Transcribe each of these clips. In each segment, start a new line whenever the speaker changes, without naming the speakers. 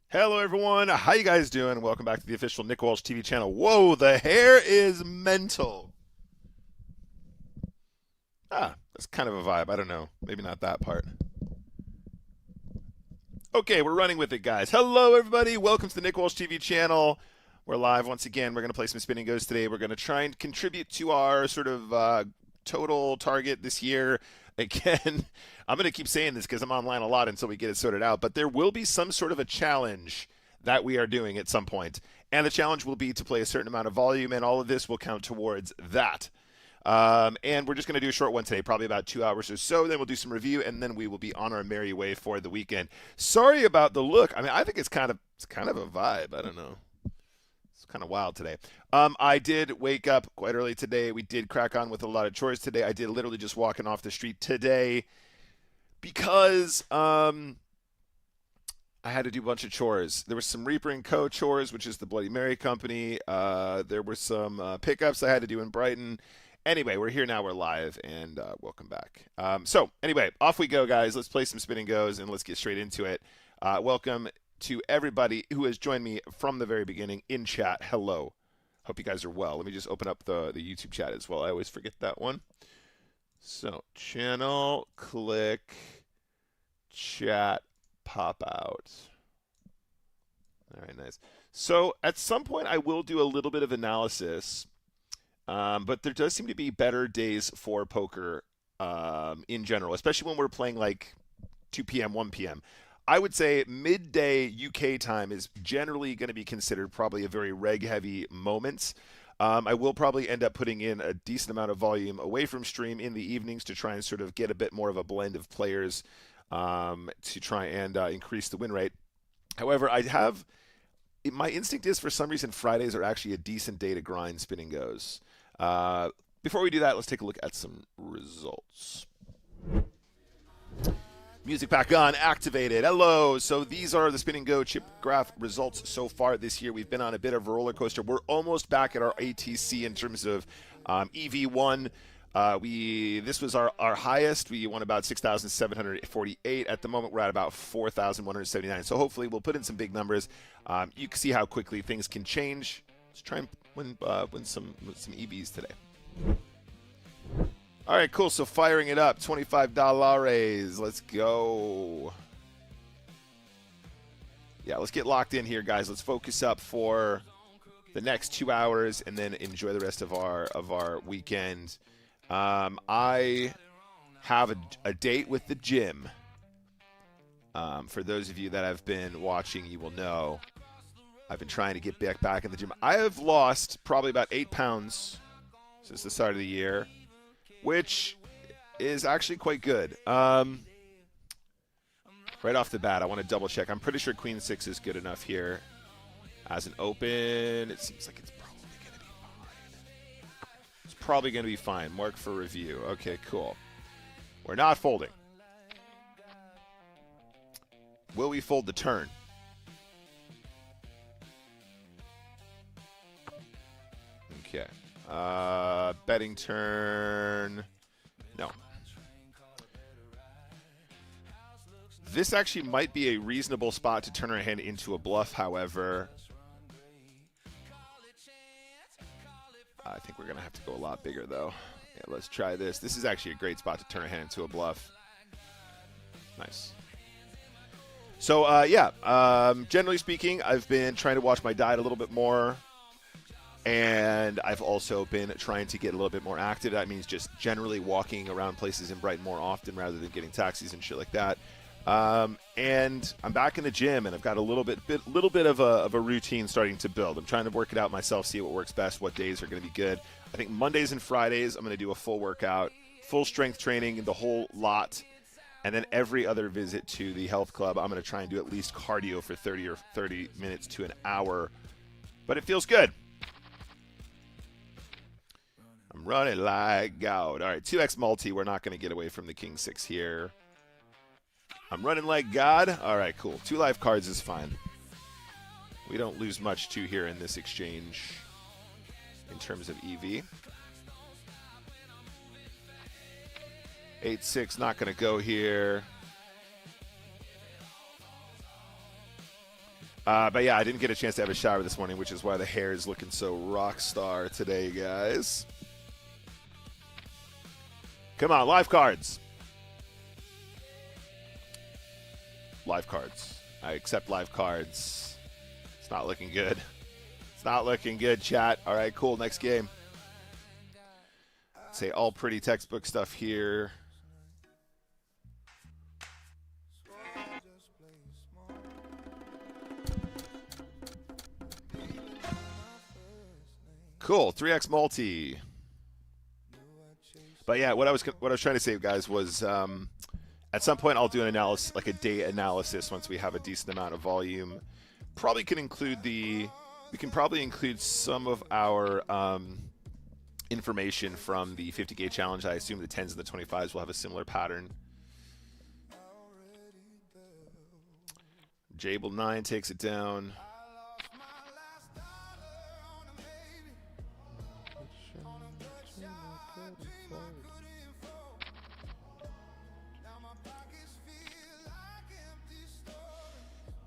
Hello everyone, how you guys doing? Welcome back to the official Nick Walsh TV channel. Whoa, the hair is mental. That's kind of a vibe. I don't know. Maybe not that part. Okay, we're running with it, guys. Hello everybody, welcome to the Nick Walsh TV channel. We're live once again. We're going to play some spinning goes today. We're going to try and contribute to our sort of total target this year. Again, I'm going to keep saying this because I'm online a lot until we get it sorted out, but there will be some sort of a challenge that we are doing at some point. And the challenge will be to play a certain amount of volume, and all of this will count towards that. And we're just going to do a short one today, probably about 2 hours or so. Then we'll do some review, and then we will be on our merry way for the weekend. Sorry about the look. I mean, I think it's kind of a vibe. I don't know. Kind of wild today. I did wake up quite early today. We did crack on with a lot of chores today. I did literally just walking off the street today because I had to do a bunch of chores. There was some Reaper & Co. chores, which is the Bloody Mary company. There were some pickups I had to do in Brighton. Anyway, we're here now. We're live, and welcome back. So anyway, off we go, guys. Let's play some spin and goes, and let's get straight into it. Welcome to everybody who has joined me from the very beginning in chat. Hello. Hope you guys are well. Let me just open up the YouTube chat as well. I always forget that one. So, channel, click, chat, pop out. All right, nice. So, at some point, I will do a little bit of analysis, but there does seem to be better days for poker in general, especially when we're playing like 2 p.m., 1 p.m. I would say midday UK time is generally going to be considered probably a very reg-heavy moment. I will probably end up putting in a decent amount of volume away from stream in the evenings to try and sort of get a bit more of a blend of players to try and increase the win rate. However, my instinct is for some reason Fridays are actually a decent day to grind spinning goes. Before we do that, let's take a look at some results. Music pack on, activated. Hello. So these are the spin and go chip graph results so far this year. We've been on a bit of a roller coaster. We're almost back at our ATC in terms of EV1. This was our highest. We won about 6,748. At the moment, we're at about 4,179. So hopefully we'll put in some big numbers. You can see how quickly things can change. Let's try and win some EVs today. All right, cool. So firing it up, $25. Let's go. Yeah, let's get locked in here, guys. Let's focus up for the next 2 hours and then enjoy the rest of our weekend. I have a date with the gym. For those of you that have been watching, you will know I've been trying to get back in the gym. I have lost probably about 8 pounds since the start of the year, which is actually quite good. Right off the bat, I want to double check. I'm pretty sure Queen 6 is good enough here. As an open, it seems like it's probably going to be fine. It's probably going to be fine. Mark for review. Okay, cool. We're not folding. Will we fold the turn? Okay. Betting turn. No. This actually might be a reasonable spot to turn our hand into a bluff, however. I think we're going to have to go a lot bigger, though. Yeah, let's try this. This is actually a great spot to turn our hand into a bluff. Nice. So, generally speaking, I've been trying to watch my diet a little bit more. And I've also been trying to get a little bit more active. That means just generally walking around places in Brighton more often rather than getting taxis and shit like that. And I'm back in the gym, and I've got a little bit of a routine starting to build. I'm trying to work it out myself, see what works best, what days are going to be good. I think Mondays and Fridays I'm going to do a full workout, full strength training, the whole lot. And then every other visit to the health club, I'm going to try and do at least cardio for 30 minutes to an hour. But it feels good. I'm running like God. All right, 2x multi. We're not going to get away from the king 6 here. I'm running like God. All right, cool. 2 live cards is fine. We don't lose much to here in this exchange in terms of EV. 8-6, not going to go here. But yeah, I didn't get a chance to have a shower this morning, which is why the hair is looking so rock star today, guys. Come on, live cards. Live cards. I accept live cards. It's not looking good. It's not looking good, chat. All right, cool. Next game. Say all pretty textbook stuff here. Cool. 3x multi. But yeah, what I was trying to say, guys, was at some point I'll do an analysis, like a day analysis, once we have a decent amount of volume. We can probably include some of our information from the 50K challenge. I assume the 10s and the 25s will have a similar pattern. Jable 9 takes it down.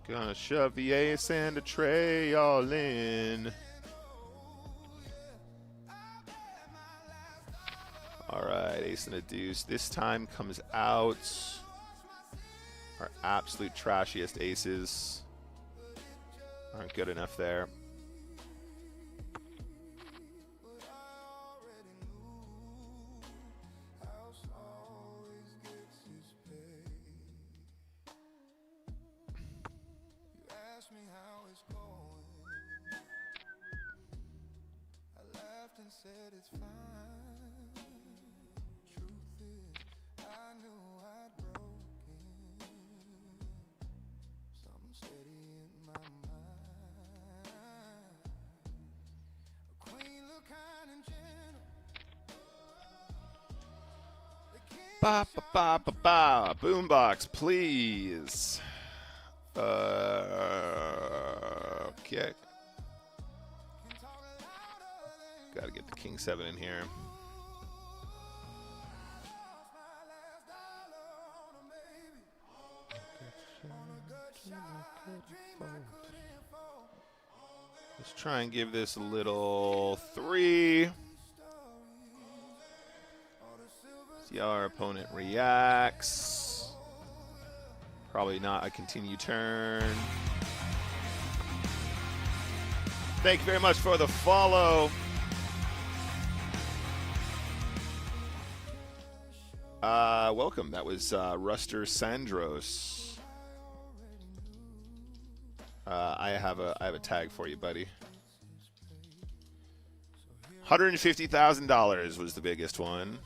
Gonna shove the ace and a tray all in. All right, ace and a deuce. This time comes out. Our absolute trashiest aces aren't good enough there.
Said it's fine. Truth is, I knew I'd broken something steady in my mind. A queen look kind and gentle.
Ba ba ba ba ba. Boombox, please. Okay. Got to get the king 7 in here. Let's try and give this a little 3. See how our opponent reacts. Probably not a continue turn. Thank you very much for the follow. Welcome. That was Ruster Sandros. I have a tag for you, buddy. $150,000 was the biggest one.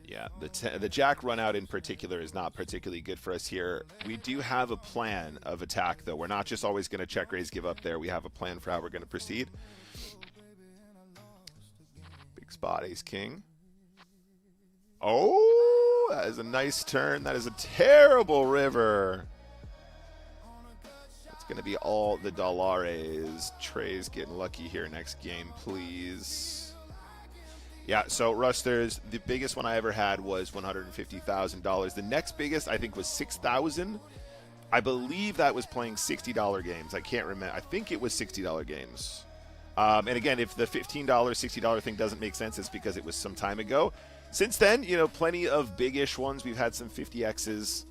Yeah, the jack run out in particular is not particularly good for us here. We do have a plan of attack, though. We're not just always going to check raise, give up there. We have a plan for how we're going to proceed. Big spot, ace king. Oh, that is a nice turn. That is a terrible river. It's going to be all the dollares. Trey's getting lucky here next game, please. Yeah, so Rusters, the biggest one I ever had was $150,000. The next biggest, I think, was $6,000. I believe that was playing $60 games. I can't remember. I think it was $60 games. And again, if the $15, $60 thing doesn't make sense, it's because it was some time ago. Since then, you know, plenty of big-ish ones. We've had some 50Xs.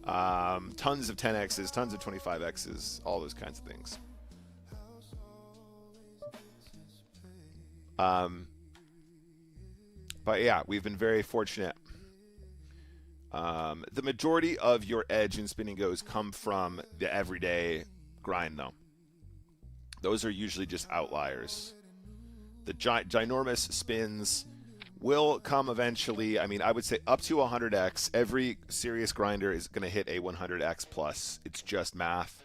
Tons of 10x's, tons of 25x's, all those kinds of things. But yeah, we've been very fortunate. The majority of your edge in spinning goes come from the everyday grind, though. Those are usually just outliers. The ginormous spins will come eventually. I mean, I would say up to 100x. Every serious grinder is going to hit a 100x plus. It's just math.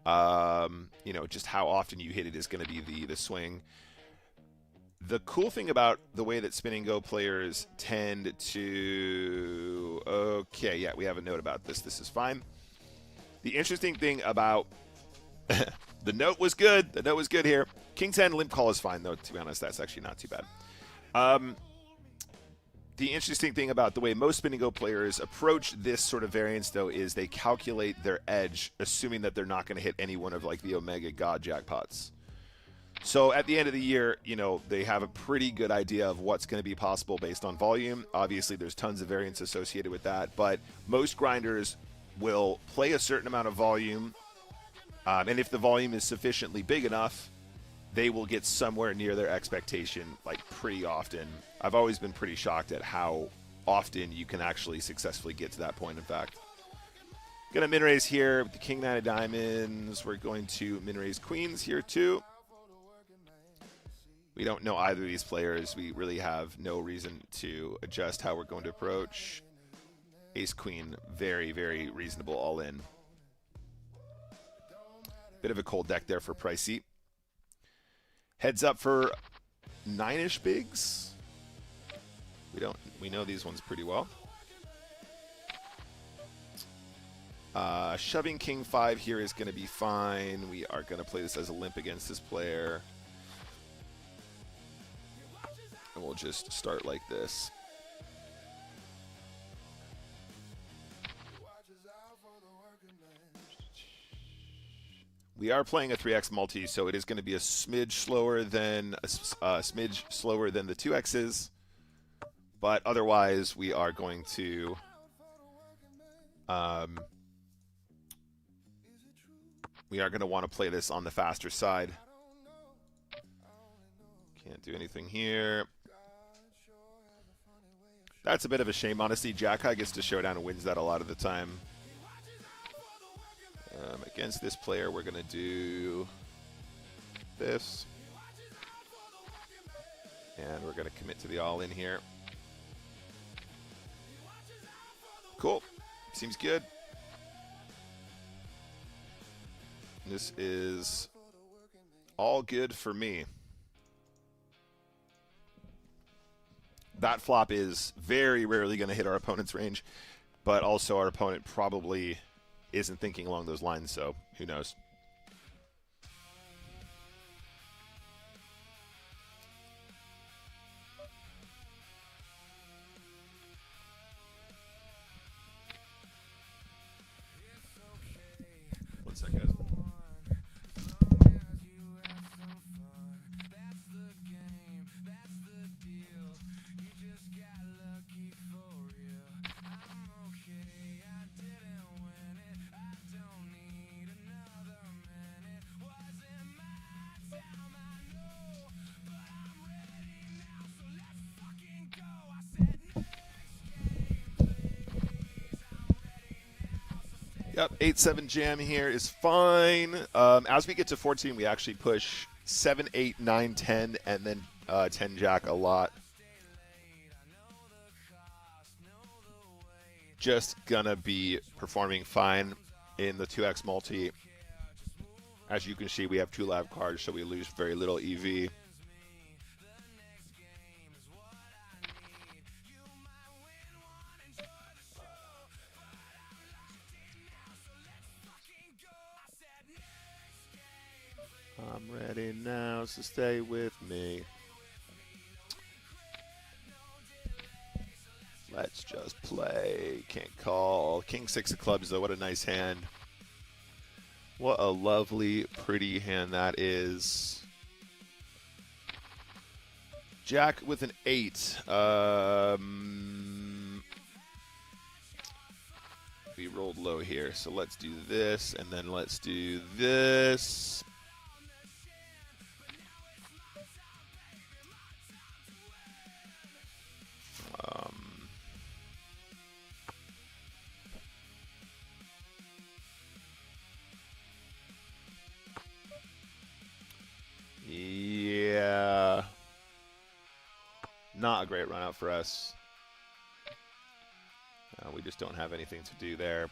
You know, just how often you hit it is going to be the swing. The cool thing about the way that Spin and Go players tend to... Okay, yeah, we have a note about this. This is fine. The interesting thing about... the note was good. The note was good here. King 10 limp call is fine, though, to be honest. That's actually not too bad. The interesting thing about the way most Spin and Go players approach this sort of variance, though, is they calculate their edge, assuming that they're not going to hit any one of, like, the Omega God jackpots. So at the end of the year, you know, they have a pretty good idea of what's going to be possible based on volume. Obviously, there's tons of variance associated with that, but most grinders will play a certain amount of volume, and if the volume is sufficiently big enough, they will get somewhere near their expectation, like, pretty often. I've always been pretty shocked at how often you can actually successfully get to that point, in fact. Gonna min raise here with the King 9 of diamonds. We're going to min raise queens here too. We don't know either of these players. We really have no reason to adjust how we're going to approach. Ace queen, very, very reasonable all in. Bit of a cold deck there for pricey. Heads up for 9-ish bigs. We know these ones pretty well. Shoving King 5 here is going to be fine. We are going to play this as a limp against this player. And we'll just start like this. We are playing a 3x multi, so it is going to be a smidge slower than the 2x's. But otherwise, we are going to want to play this on the faster side. Can't do anything here. That's a bit of a shame, honestly. Jack High gets to showdown and wins that a lot of the time. Against this player, we're going to do this. And we're going to commit to the all-in here. Cool. Seems good. This is all good for me. That flop is very rarely going to hit our opponent's range, but also our opponent probably isn't thinking along those lines, so who knows. One sec, guys. Yep, 8-7 jam here is fine. As we get to 14, we actually push 7, 8, 9, 10, and then 10 jack a lot. Just gonna be performing fine in the 2x multi. As you can see, we have 2 live cards, so we lose very little EV. I'm ready now, so stay with me. Let's just play. Can't call. King 6 of clubs, though. What a nice hand. What a lovely, pretty hand that is. Jack with an 8. we rolled low here. So let's do this, and then let's do this. Yeah. Not a great run out for us. We just don't have anything to do there.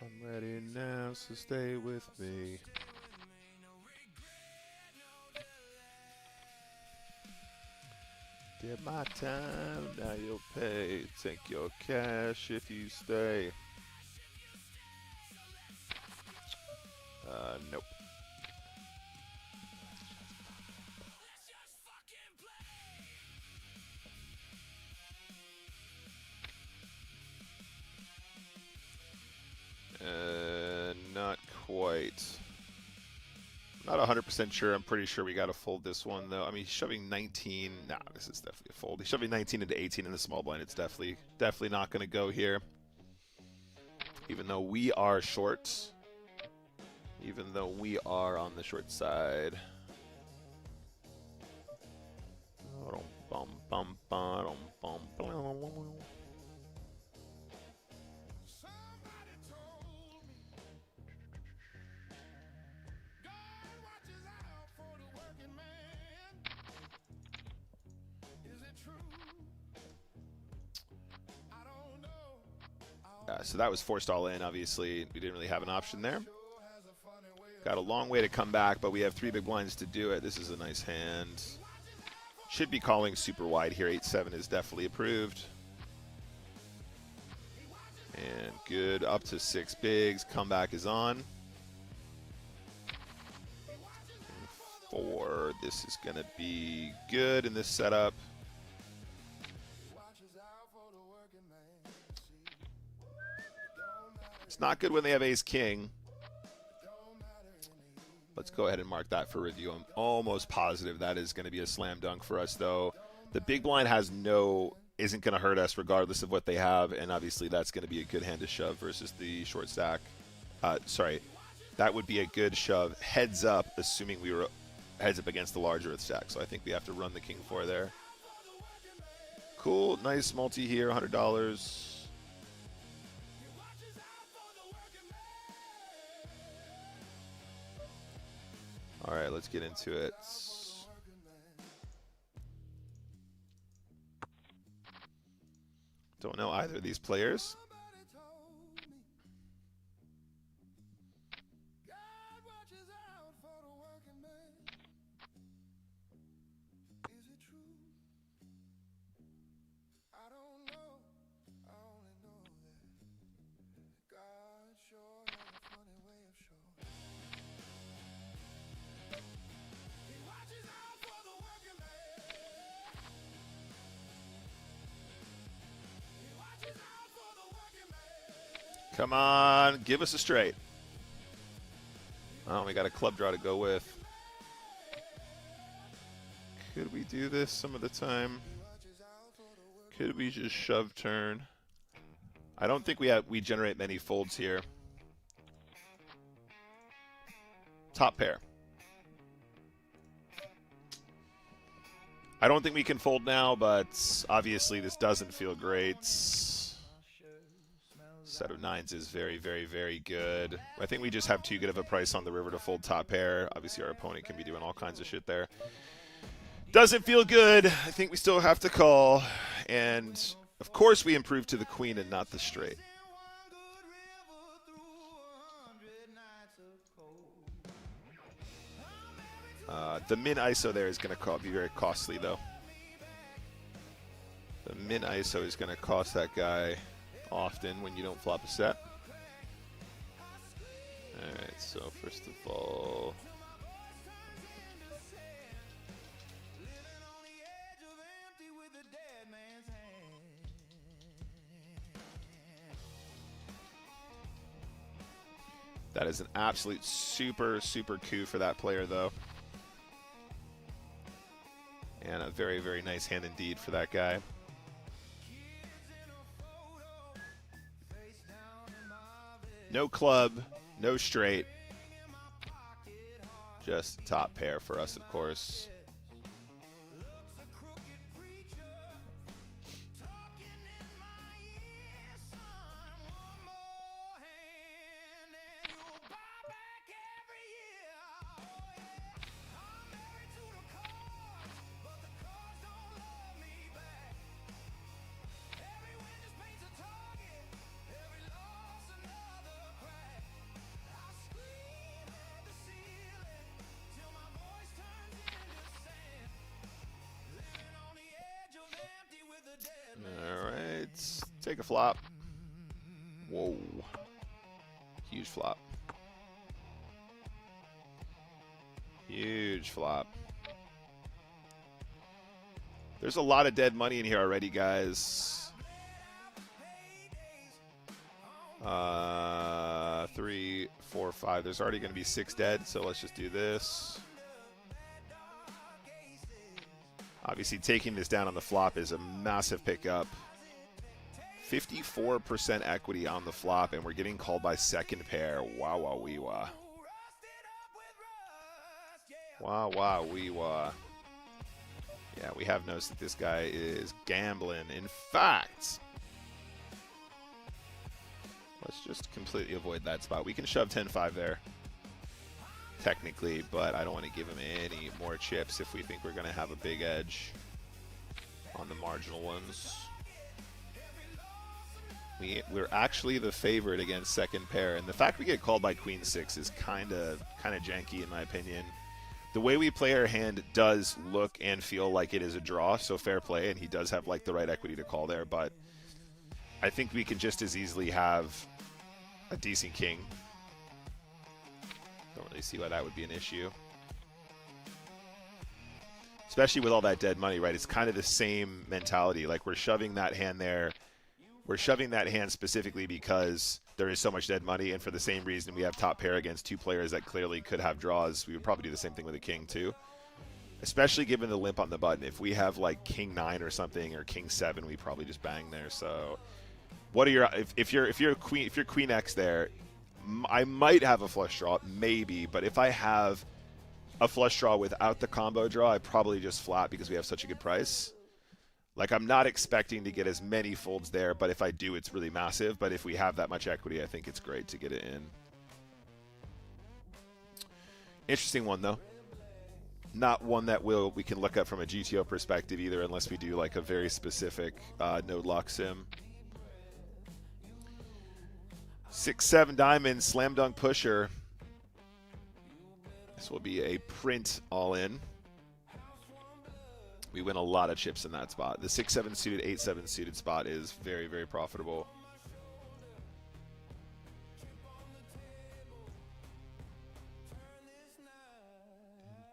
I'm ready now, so stay with me. Did my time, now you'll pay. Take your cash if you stay. Nope. Not quite. Not 100% sure. I'm pretty sure we got to fold this one, though. I mean, he's shoving 19. Nah, this is definitely a fold. He's shoving 19 into 18 in the small blind. It's definitely not going to go here. Even though we are short. Even though we are on the short side. So that was forced all in, obviously. We didn't really have an option there. Got a long way to come back, but we have 3 big blinds to do it. This is a nice hand. Should be calling super wide here. 8-7 is definitely approved. And good, up to 6 bigs. Comeback is on. 4, this is going to be good in this setup. It's not good when they have ace-king. Let's go ahead and mark that for review. I'm almost positive that is going to be a slam dunk for us, though. The big blind isn't going to hurt us regardless of what they have, and obviously that's going to be a good hand to shove versus the short stack. Sorry, that would be a good shove heads up, assuming we were heads up against the larger stack. So I think we have to run the king 4 there. Cool, nice multi here, $100. All right, let's get into it. Don't know either of these players. Come on, give us a straight. Oh, we got a club draw to go with. Could we do this some of the time? Could we just shove turn? I don't think we generate many folds here. Top pair. I don't think we can fold now, but obviously this doesn't feel great. Set of 9s is very, very, very good. I think we just have too good of a price on the river to fold top pair. Obviously, our opponent can be doing all kinds of shit there. Doesn't feel good. I think we still have to call. And, of course, we improve to the queen and not the straight. The min ISO there is going to be very costly, though. The min ISO is going to cost that guy often when you don't flop a set. Alright, so first of all, That is an absolute super coup for that player, though. And a very nice hand indeed for that guy. No club, no straight. Just top pair for us, of course. Alright, take a flop. Whoa. Huge flop. Huge flop. There's a lot of dead money in here already, guys. 3, 4, 5. There's already going to be 6 dead, so let's just do this. Obviously, taking this down on the flop is a massive pickup. 54% equity on the flop, and we're getting called by second pair. Wow, wow, wee, wah. Wow, wow, wee, wah. Yeah, we have noticed that this guy is gambling. In fact, let's just completely avoid that spot. We can shove 10-5 there, technically, but I don't want to give him any more chips if we think we're going to have a big edge on the marginal ones. We're actually the favorite against second pair, and the fact we get called by queen 6 is kind of janky in my opinion. The way we play our hand does look and feel like it is a draw, so fair play, and he does have like the right equity to call there, but I think we can just as easily have a decent king. Don't really see why that would be an issue. Especially with all that dead money, right? It's kind of the same mentality. Like, we're shoving that hand there. We're shoving that hand specifically because there is so much dead money, and for the same reason we have top pair against 2 players that clearly could have draws. We would probably do the same thing with a king too. Especially given the limp on the button. If we have like king 9 or something, or king 7, we probably just bang there. So what are your if you're queen X there, I might have a flush draw, maybe, but if I have a flush draw without the combo draw, I probably just flat because we have such a good price. Like, I'm not expecting to get as many folds there, but if I do, it's really massive. But if we have that much equity, I think it's great to get it in. Interesting one, though. Not one that we can look at from a GTO perspective either, unless we do like a very specific node lock sim. 6-7 diamond, slam dunk pusher. This will be a print all in. We win a lot of chips in that spot. The 6-7 suited, 8-7 suited spot is very profitable.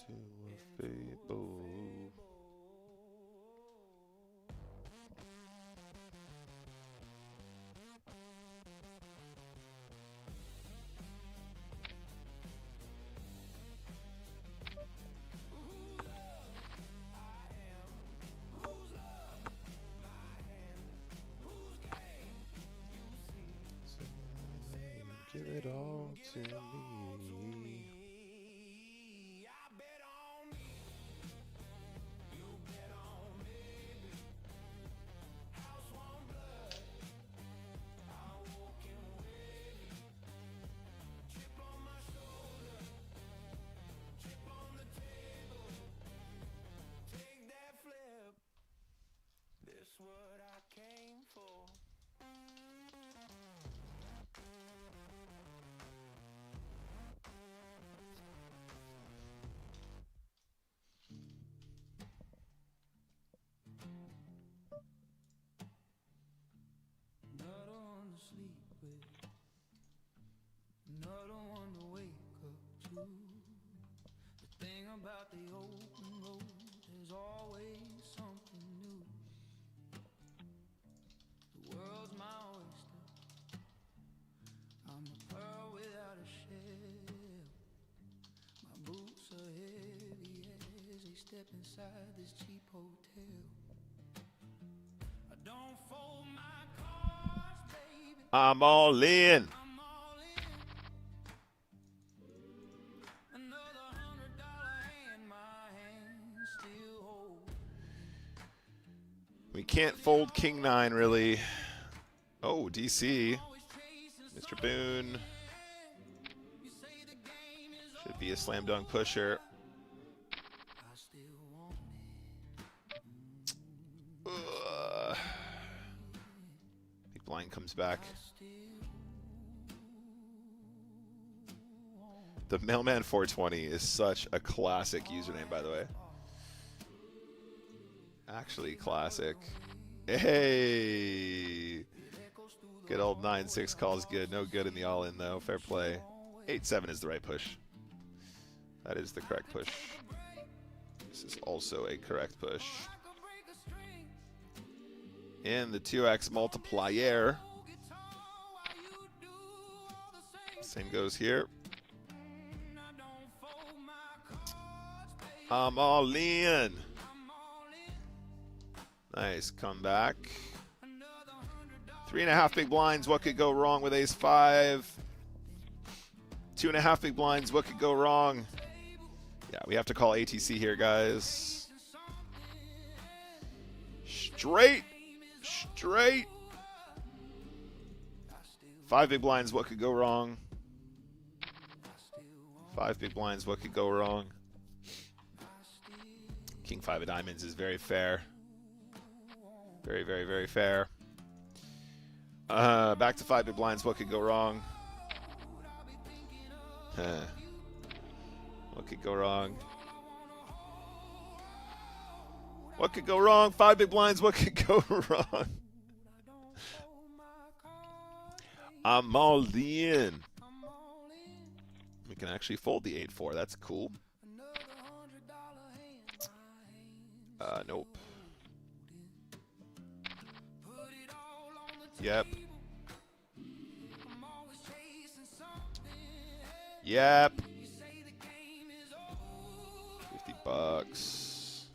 Into a fable. Give it all to me.
What I came for. Another one to sleep with, another one to wake up to. The thing about the open road, there's always something new. The world's my oyster, I'm a pearl without a shell. step inside this cheap hotel. I don't fold my cards, baby.
I'm all in.
I'm all in. Another $100 hand my hand still holds.
We can't fold King 9 really. Oh, DC. Mr. Boone. Should be a slam dunk pusher.
I still want
Big blind comes back. The Mailman 420 is such a classic username, by the way. Actually classic. Hey! Good old 9-6 calls good. No good in the all-in, though. Fair play. 8-7 is the right push. That is the correct push. This is also a correct push. And the 2x multiplier. Same goes here. I'm all in. Nice comeback. 3.5 big blinds. What could go wrong with ace 5? 2.5 big blinds. What could go wrong? Yeah, we have to call ATC here, guys. Straight. Straight. 5 big blinds. What could go wrong? 5 big blinds. What could go wrong? King 5 of diamonds is very fair. Very, very, very fair. Back to 5 big blinds. What could go wrong? What could go wrong? What could go wrong? 5 big blinds. What could go wrong? I'm all in. We can actually fold the 8-4. That's cool. Nope. Yep. Yep. 50 bucks.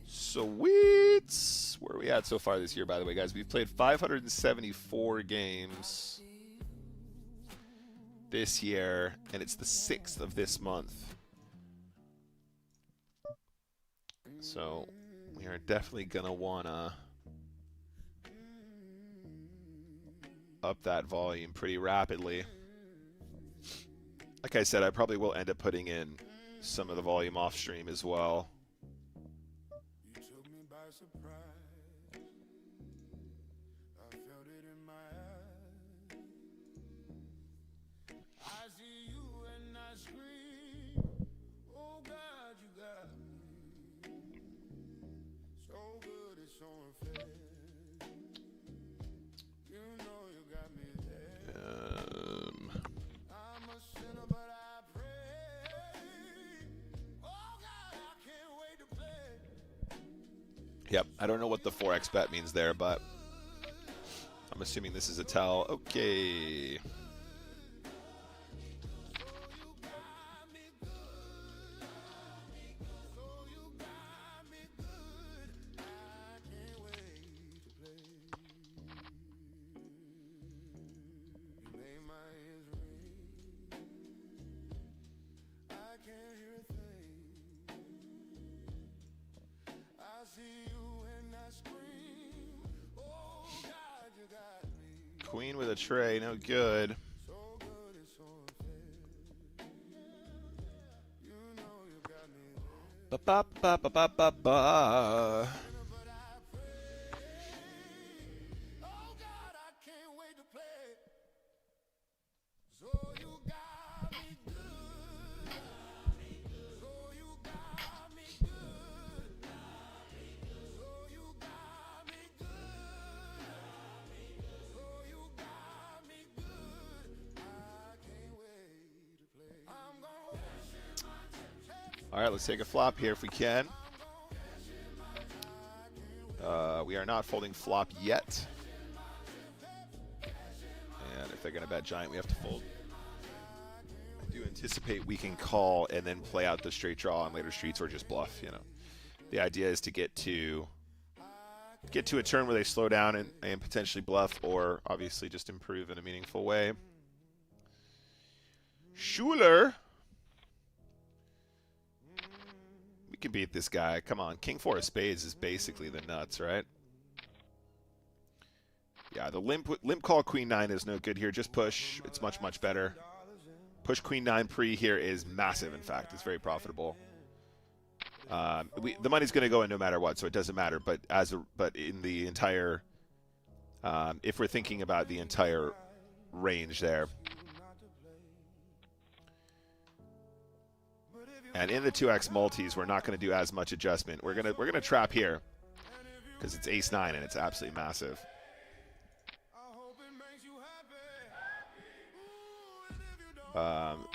Sweet. Where are we at so far this year, by the way, guys? We've played 574 games this year, and it's the 6th of this month. So we are definitely going to want to up that volume pretty rapidly. Like I said, I probably will end up putting in some of the volume off stream as well.
You took me by surprise. I felt it in my eyes. I see you and I scream. Oh God, you got me. So good, it's so unfair. You know you got me there. I'm a sinner, but I pray. Oh God, I can't wait to play.
Yep, I don't know what the 4x bet means there, but I'm assuming this is a tell. Okay. Queen with a tray, no good. Ba ba ba ba ba ba ba. All right, let's take a flop here if we can. We are not folding flop yet. And if they're going to bet giant, we have to fold. I do anticipate we can call and then play out the straight draw on later streets or just bluff. You know, the idea is to get to a turn where they slow down and potentially bluff, or obviously just improve in a meaningful way. Schuler. We can beat this guy. Come on. King 4 of spades is basically the nuts, right? Yeah, the limp call Queen 9 is no good here. Just push. It's much, much better. Push Queen 9 pre here is massive, in fact. It's very profitable. The money's going to go in no matter what, so it doesn't matter. But in the entire, if we're thinking about the entire range there, and in the 2x multis, we're not going to do as much adjustment. We're gonna trap here because it's ace 9 and it's absolutely massive.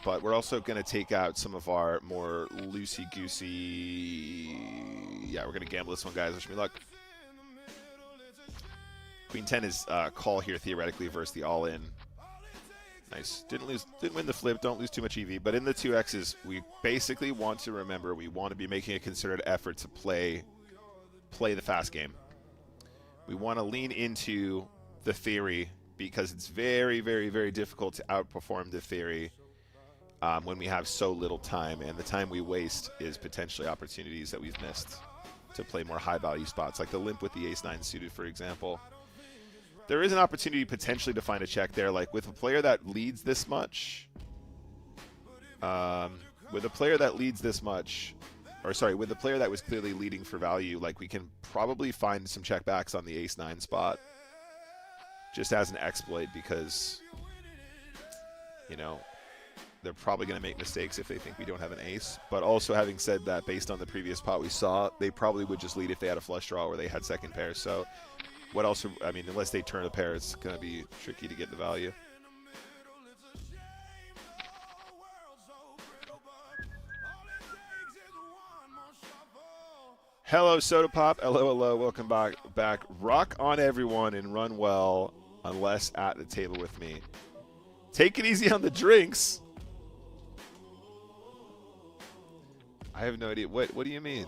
But we're also going to take out some of our more loosey-goosey. Yeah, we're going to gamble this one, guys. Wish me luck. Queen 10 is call here theoretically versus the all-in. Nice. Didn't win the flip. Don't lose too much EV. But in the 2x's, we basically want to remember we want to be making a concerted effort to play the fast game. We want to lean into the theory, because it's very, very, very difficult to outperform the theory when we have so little time, and the time we waste is potentially opportunities that we've missed to play more high-value spots, like the limp with the ace-9 suited, for example. There is an opportunity potentially to find a check there, like with a player that leads this much. With a player that was clearly leading for value, like we can probably find some checkbacks on the ace-9 spot, just as an exploit, because, you know, they're probably going to make mistakes if they think we don't have an ace. But also, having said that, based on the previous pot we saw, they probably would just lead if they had a flush draw or they had second pair. So what else? I mean, unless they turn a pair, it's going to be tricky to get the value. Hello, Soda Pop. Hello, hello. Welcome back. Rock on, everyone, and run well, unless at the table with me. Take it easy on the drinks. I have no idea. What do you mean?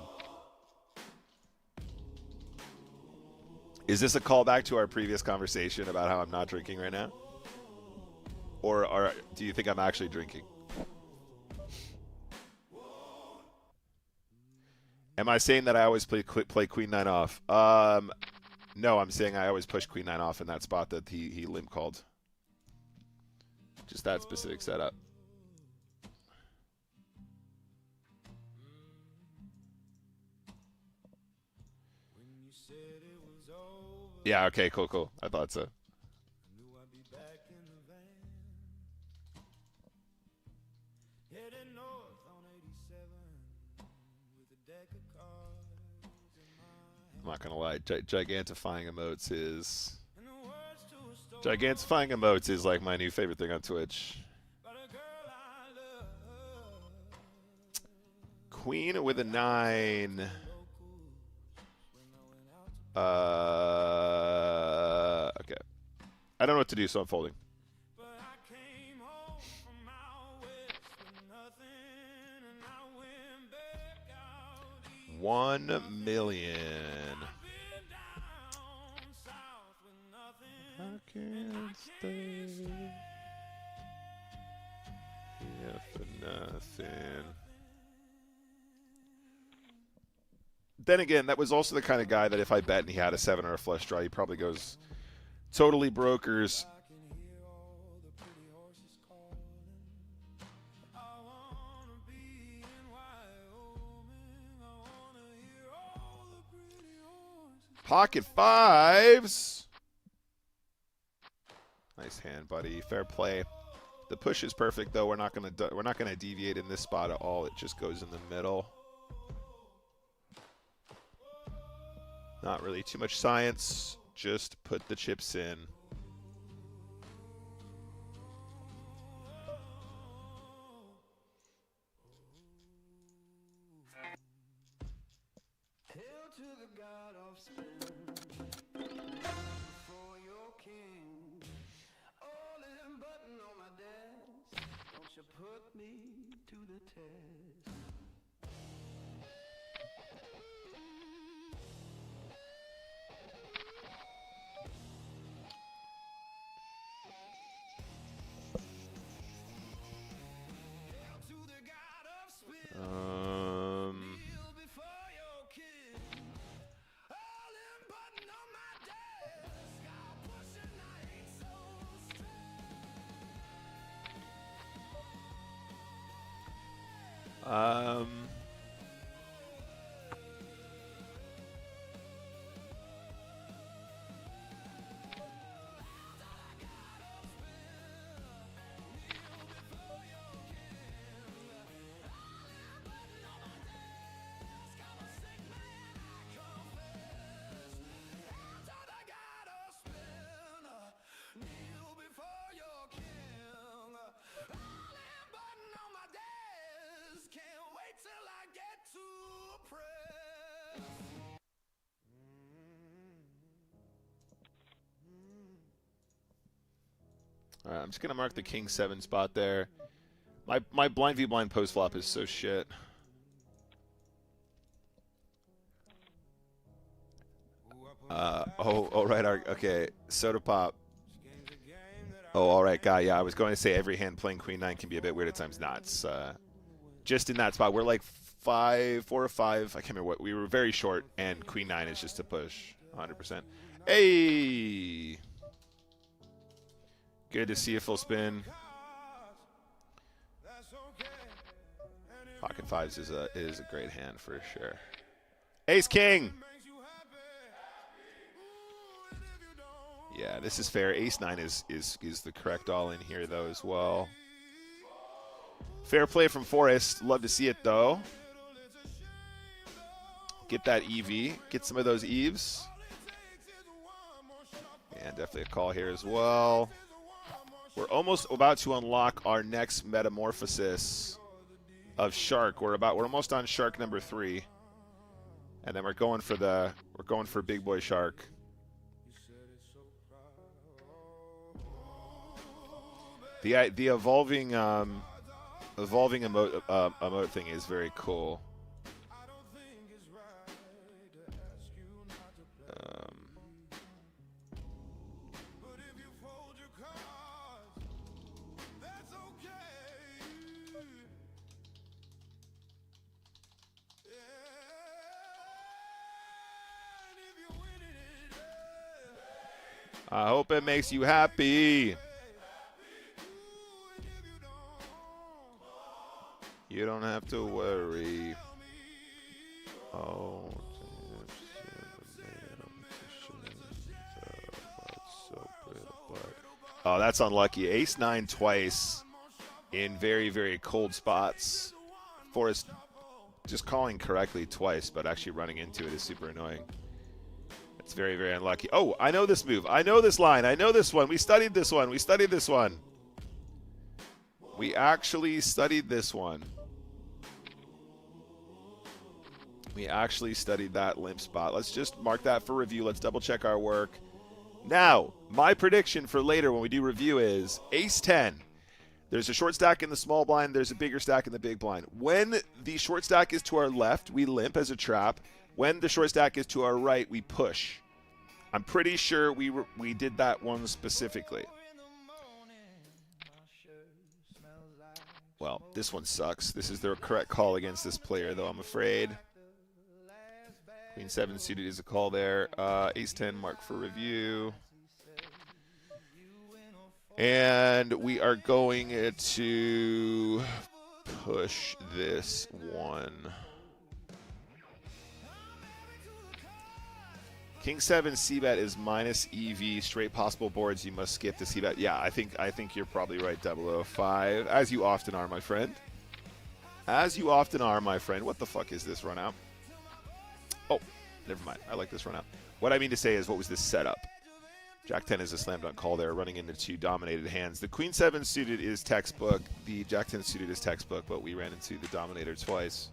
Is this a callback to our previous conversation about how I'm not drinking right now? Or do you think I'm actually drinking? Am I saying that I always play Queen 9 off? No, I'm saying I always push Queen 9 off in that spot that he limp called. Just that specific setup. Yeah, okay, cool. I thought so. I'm not gonna lie, gigantifying emotes is like my new favorite thing on Twitch. Queen with a 9. Okay. I don't know what to do, so I'm folding. $1 million. I can't stay here for nothing. Then again, that was also the kind of guy that if I bet and he had a 7 or a flush draw, he probably goes totally brokers. Pocket fives. Nice hand, buddy. Fair play. The push is perfect, though. We're not gonna deviate in this spot at all. It just goes in the middle. Not really too much science. Just put the chips in. Um, all right, I'm just gonna mark the king 7 spot there. My blind v blind post flop is so shit. Oh, right. Okay, soda pop. Oh, all right, guy. Yeah, I was going to say every hand playing queen 9 can be a bit weird at times. Not. It's just in that spot. We're like 4 or 5. I can't remember what. We were very short, and queen 9 is just a push, 100%. Hey. Good to see a full spin. Pocket 5s is a great hand for sure. Ace King. Yeah, this is fair. Ace 9 is the correct all in here though as well. Fair play from Forrest. Love to see it though. Get that EV. Get some of those Eves. And definitely a call here as well. We're almost about to unlock our next metamorphosis of Shark. We're almost on Shark number 3. And then we're going for Big Boy Shark. The evolving emote thing is very cool. I hope it makes you happy. You don't have to worry. Oh, that's unlucky. Ace 9 twice in very, very cold spots. Forrest just calling correctly twice, but actually running into it is super annoying. It's very, very unlucky. Oh, I know this move. I know this line. I know this one. We studied this one. We studied this one. We actually studied this one. We actually studied that limp spot. Let's just mark that for review. Let's double check our work. Now, my prediction for later when we do review is Ace 10. There's a short stack in the small blind. There's a bigger stack in the big blind. When the short stack is to our left, we limp as a trap. When the short stack is to our right, we push. I'm pretty sure we did that one specifically. Well, this one sucks. This is the correct call against this player, though, I'm afraid. Queen 7 suited is a call there. Ace 10 mark for review. And we are going to push this one. King 7 c-bet is minus EV. Straight possible boards, you must skip the c-bet. Yeah, I think you're probably right, 005. As you often are, my friend. As you often are, my friend. What the fuck is this run out? Oh, never mind. I like this run out. What I mean to say is, what was this setup? Jack 10 is a slam dunk call there, running into 2 dominated hands. The Queen 7 suited is textbook. The Jack 10 suited is textbook, but we ran into the dominator twice.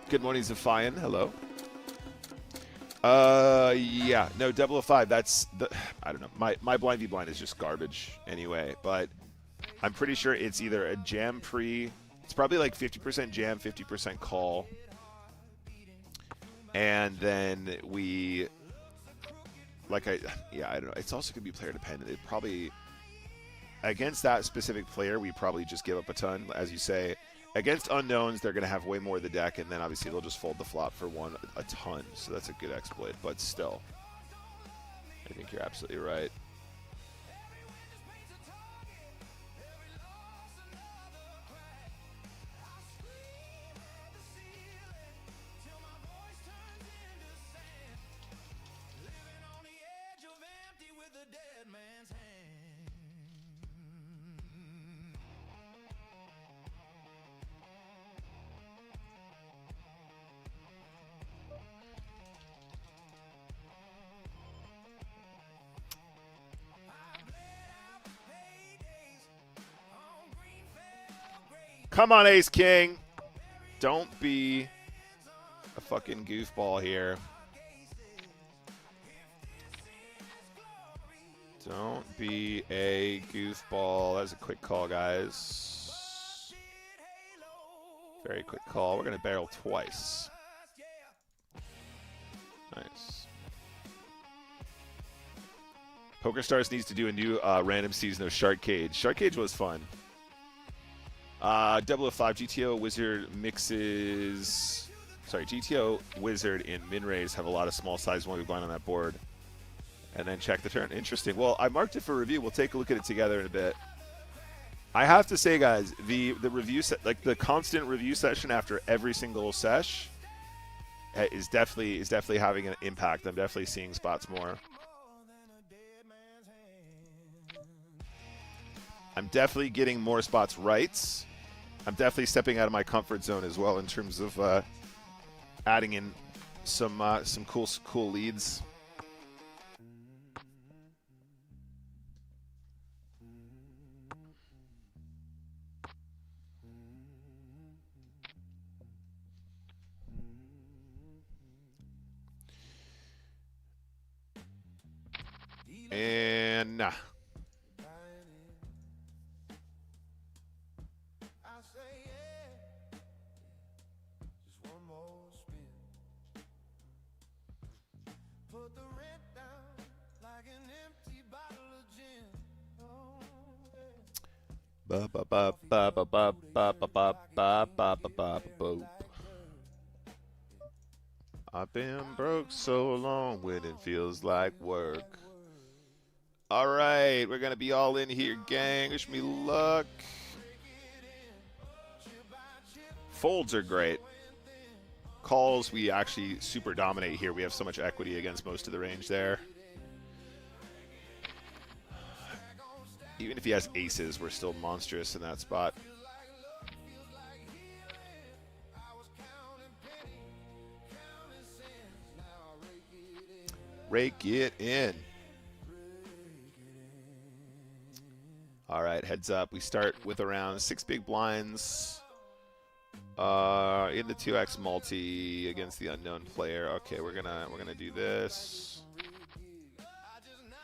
Good morning, Zephian. Hello. Yeah, no, 005. That's the. I don't know. My blind v blind is just garbage anyway. But I'm pretty sure it's either a jam pre. It's probably like 50% jam, 50% call. And then we, I don't know. It's also going to be player dependent. It probably, against that specific player, we probably just give up a ton, as you say. Against unknowns, they're going to have way more of the deck, and then obviously they'll just fold the flop for a ton. So that's a good exploit, but still, I think you're absolutely right. Come on, Ace King. Don't be a fucking goofball here. Don't be a goofball. That was a quick call, guys. Very quick call. We're going to barrel twice. Nice. PokerStars needs to do a new random season of Shark Cage. Shark Cage was fun. 005 GTO Wizard mixes. Sorry, GTO Wizard and min raise have a lot of small size one big blind on that board. And then check the turn. Interesting. Well, I marked it for review. We'll take a look at it together in a bit. I have to say, guys, the review set, like the constant review session after every single sesh, is definitely having an impact. I'm definitely seeing spots more. I'm definitely getting more spots right. I'm definitely stepping out of my comfort zone as well in terms of adding in some cool leads. And nah. I've been broke so long when it feels like work. All right, we're going to be all in here, gang. Wish me luck. Folds are great. Calls, we actually super dominate here. We have so much equity against most of the range there. Even if he has aces, we're still monstrous in that spot. Rake it in. All right, heads up. We start with around 6 big blinds in the 2x multi against the unknown player. Okay, we're gonna do this,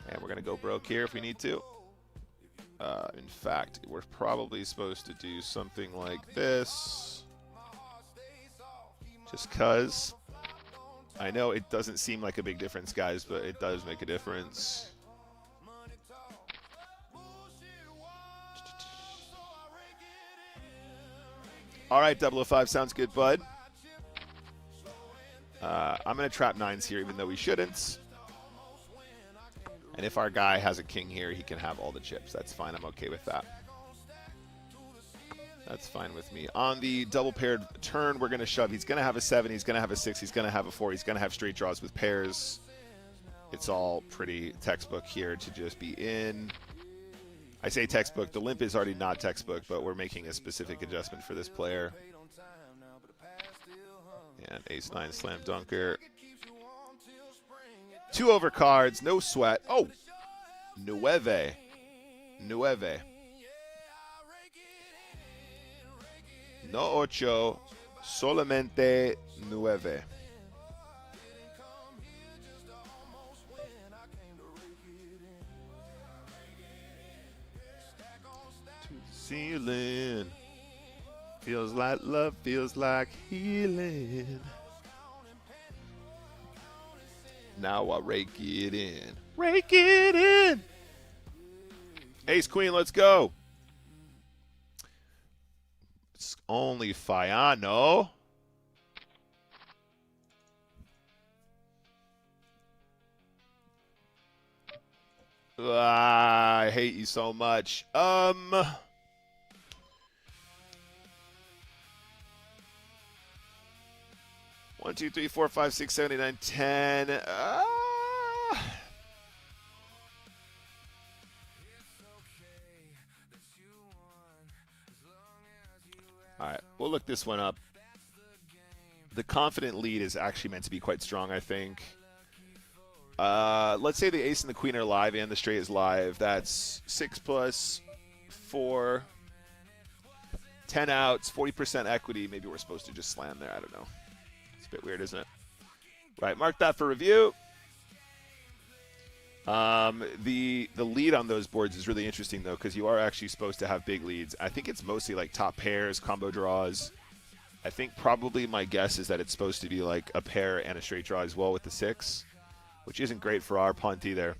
and we're gonna go broke here if we need to. In fact, we're probably supposed to do something like this, just cause. I know it doesn't seem like a big difference, guys, but it does make a difference. All right, 005 sounds good, bud. I'm going to trap nines here, even though we shouldn't. And if our guy has a king here, he can have all the chips. That's fine. I'm okay with that. That's fine with me. On the double paired turn, we're going to shove. He's going to have a 7. He's going to have a 6. He's going to have a 4. He's going to have straight draws with pairs. It's all pretty textbook here to just be in. I say textbook. The limp is already not textbook, but we're making a specific adjustment for this player. And ace-9 slam dunker. 2 over cards. No sweat. Oh! Nueve. Nueve. No ocho. Solamente nueve. ceiling. Feels like love, feels like healing. Now I rake it in. Rake it in. Ace Queen, let's go. It's only Fiano. I hate you so much. 1, 2, 3, 4, 5, 6, 7, 8, 9, 10. All right, we'll look this one up. The confident lead is actually meant to be quite strong, I think. Let's say the ace and the queen are live and the straight is live. That's 6 plus 4, 10 outs, 40% equity. Maybe we're supposed to just slam there. I don't know. It's a bit weird, isn't it? Right, mark that for review. The lead on those boards is really interesting, though, because you are actually supposed to have big leads. I think it's mostly like top pairs, combo draws. I think probably my guess is that it's supposed to be like a pair and a straight draw as well with the 6, which isn't great for our punt either.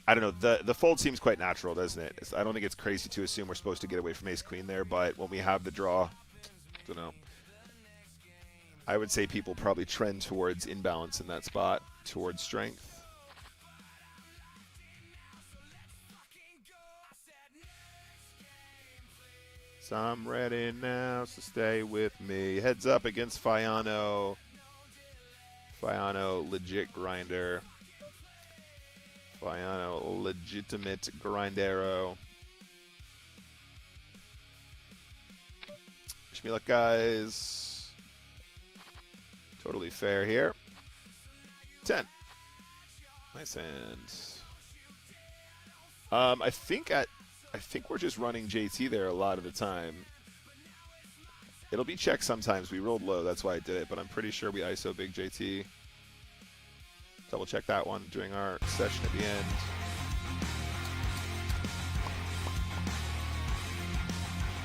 I don't know. The fold seems quite natural, doesn't it? I don't think it's crazy to assume we're supposed to get away from ace-queen there, but when we have the draw, I don't know. I would say people probably trend towards imbalance in that spot, towards strength. So I'm ready now, so stay with me. Heads up against Fiano. Fiano, legit grinder. Fiano, legitimate grindero. Wish me luck, guys. Totally fair here. 10. Nice hand. I think we're just running JT there a lot of the time. It'll be check sometimes. We rolled low, that's why I did it, but I'm pretty sure we ISO big JT. Double check that one during our session at the end.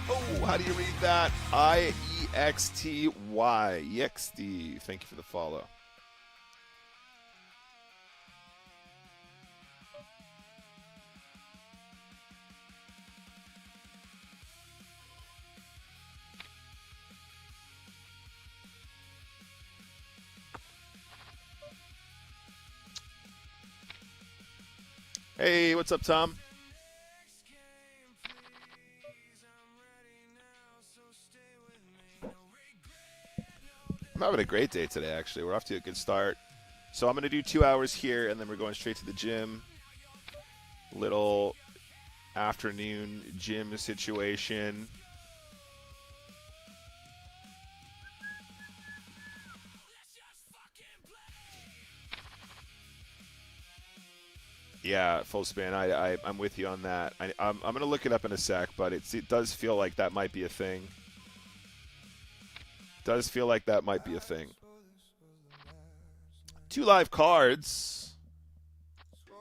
Oh, how do you read that? I-E-X-T-Y. EXT. Thank you for the follow. Hey, what's up, Tom? I'm having a great day today, actually. We're off to a good start. So I'm going to do 2 hours here, and then we're going straight to the gym. Little afternoon gym situation. Yeah, full spin. I'm with you on that. I'm going to look it up in a sec, but it does feel like that might be a thing. Does feel like that might be a thing. 2 live cards. 2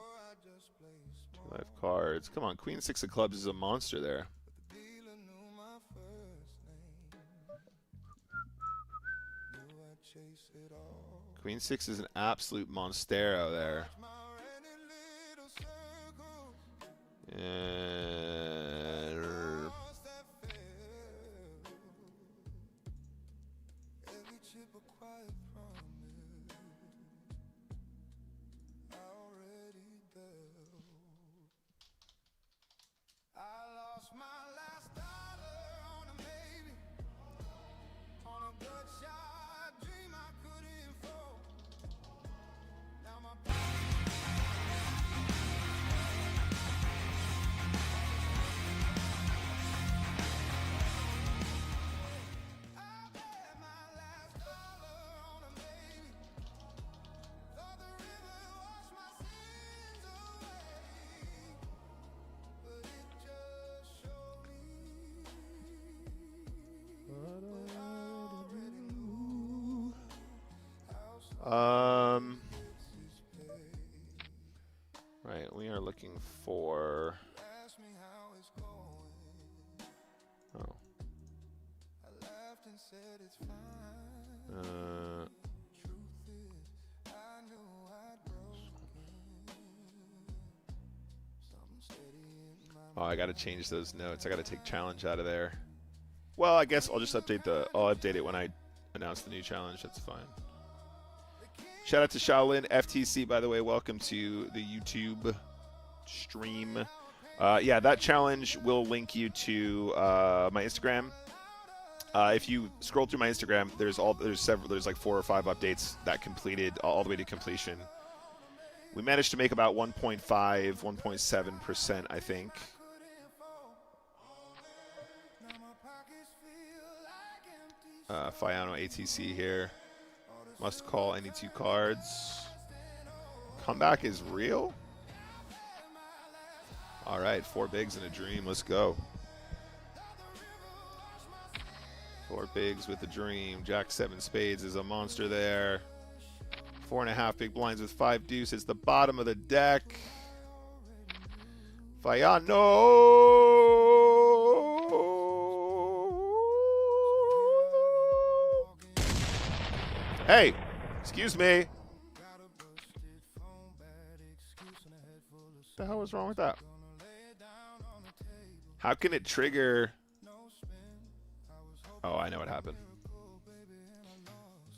live cards. Come on, Queen 6 of clubs is a monster there. Queen 6 is an absolute monstero there. Right, we are looking for Oh, I got to change those notes. I got to take challenge out of there. Well, I guess I'll just update I'll update it when I announce the new challenge. That's fine. Shout out to Shaolin FTC, by the way. Welcome to the YouTube stream. Yeah, that challenge will link you to my Instagram. If you scroll through my Instagram, there's like 4 or 5 updates that completed all the way to completion. We managed to make about 1.5, 1.7%, I think. Fiano ATC here. Must call any 2 cards. Comeback is real? All right, 4 bigs and a dream. Let's go. 4 bigs with a dream. Jack 7 spades is a monster there. 4.5 big blinds with 5 deuces. The bottom of the deck. Fiano. Hey, excuse me. What the hell was wrong with that? How can it trigger? Oh, I know what happened.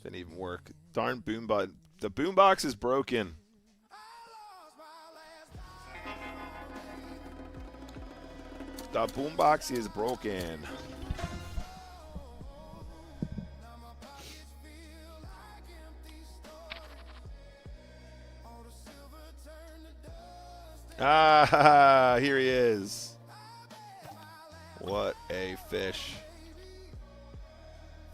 Didn't even work. Darn boombox. The boombox is broken. The boombox is broken. Ah, here he is. What a fish.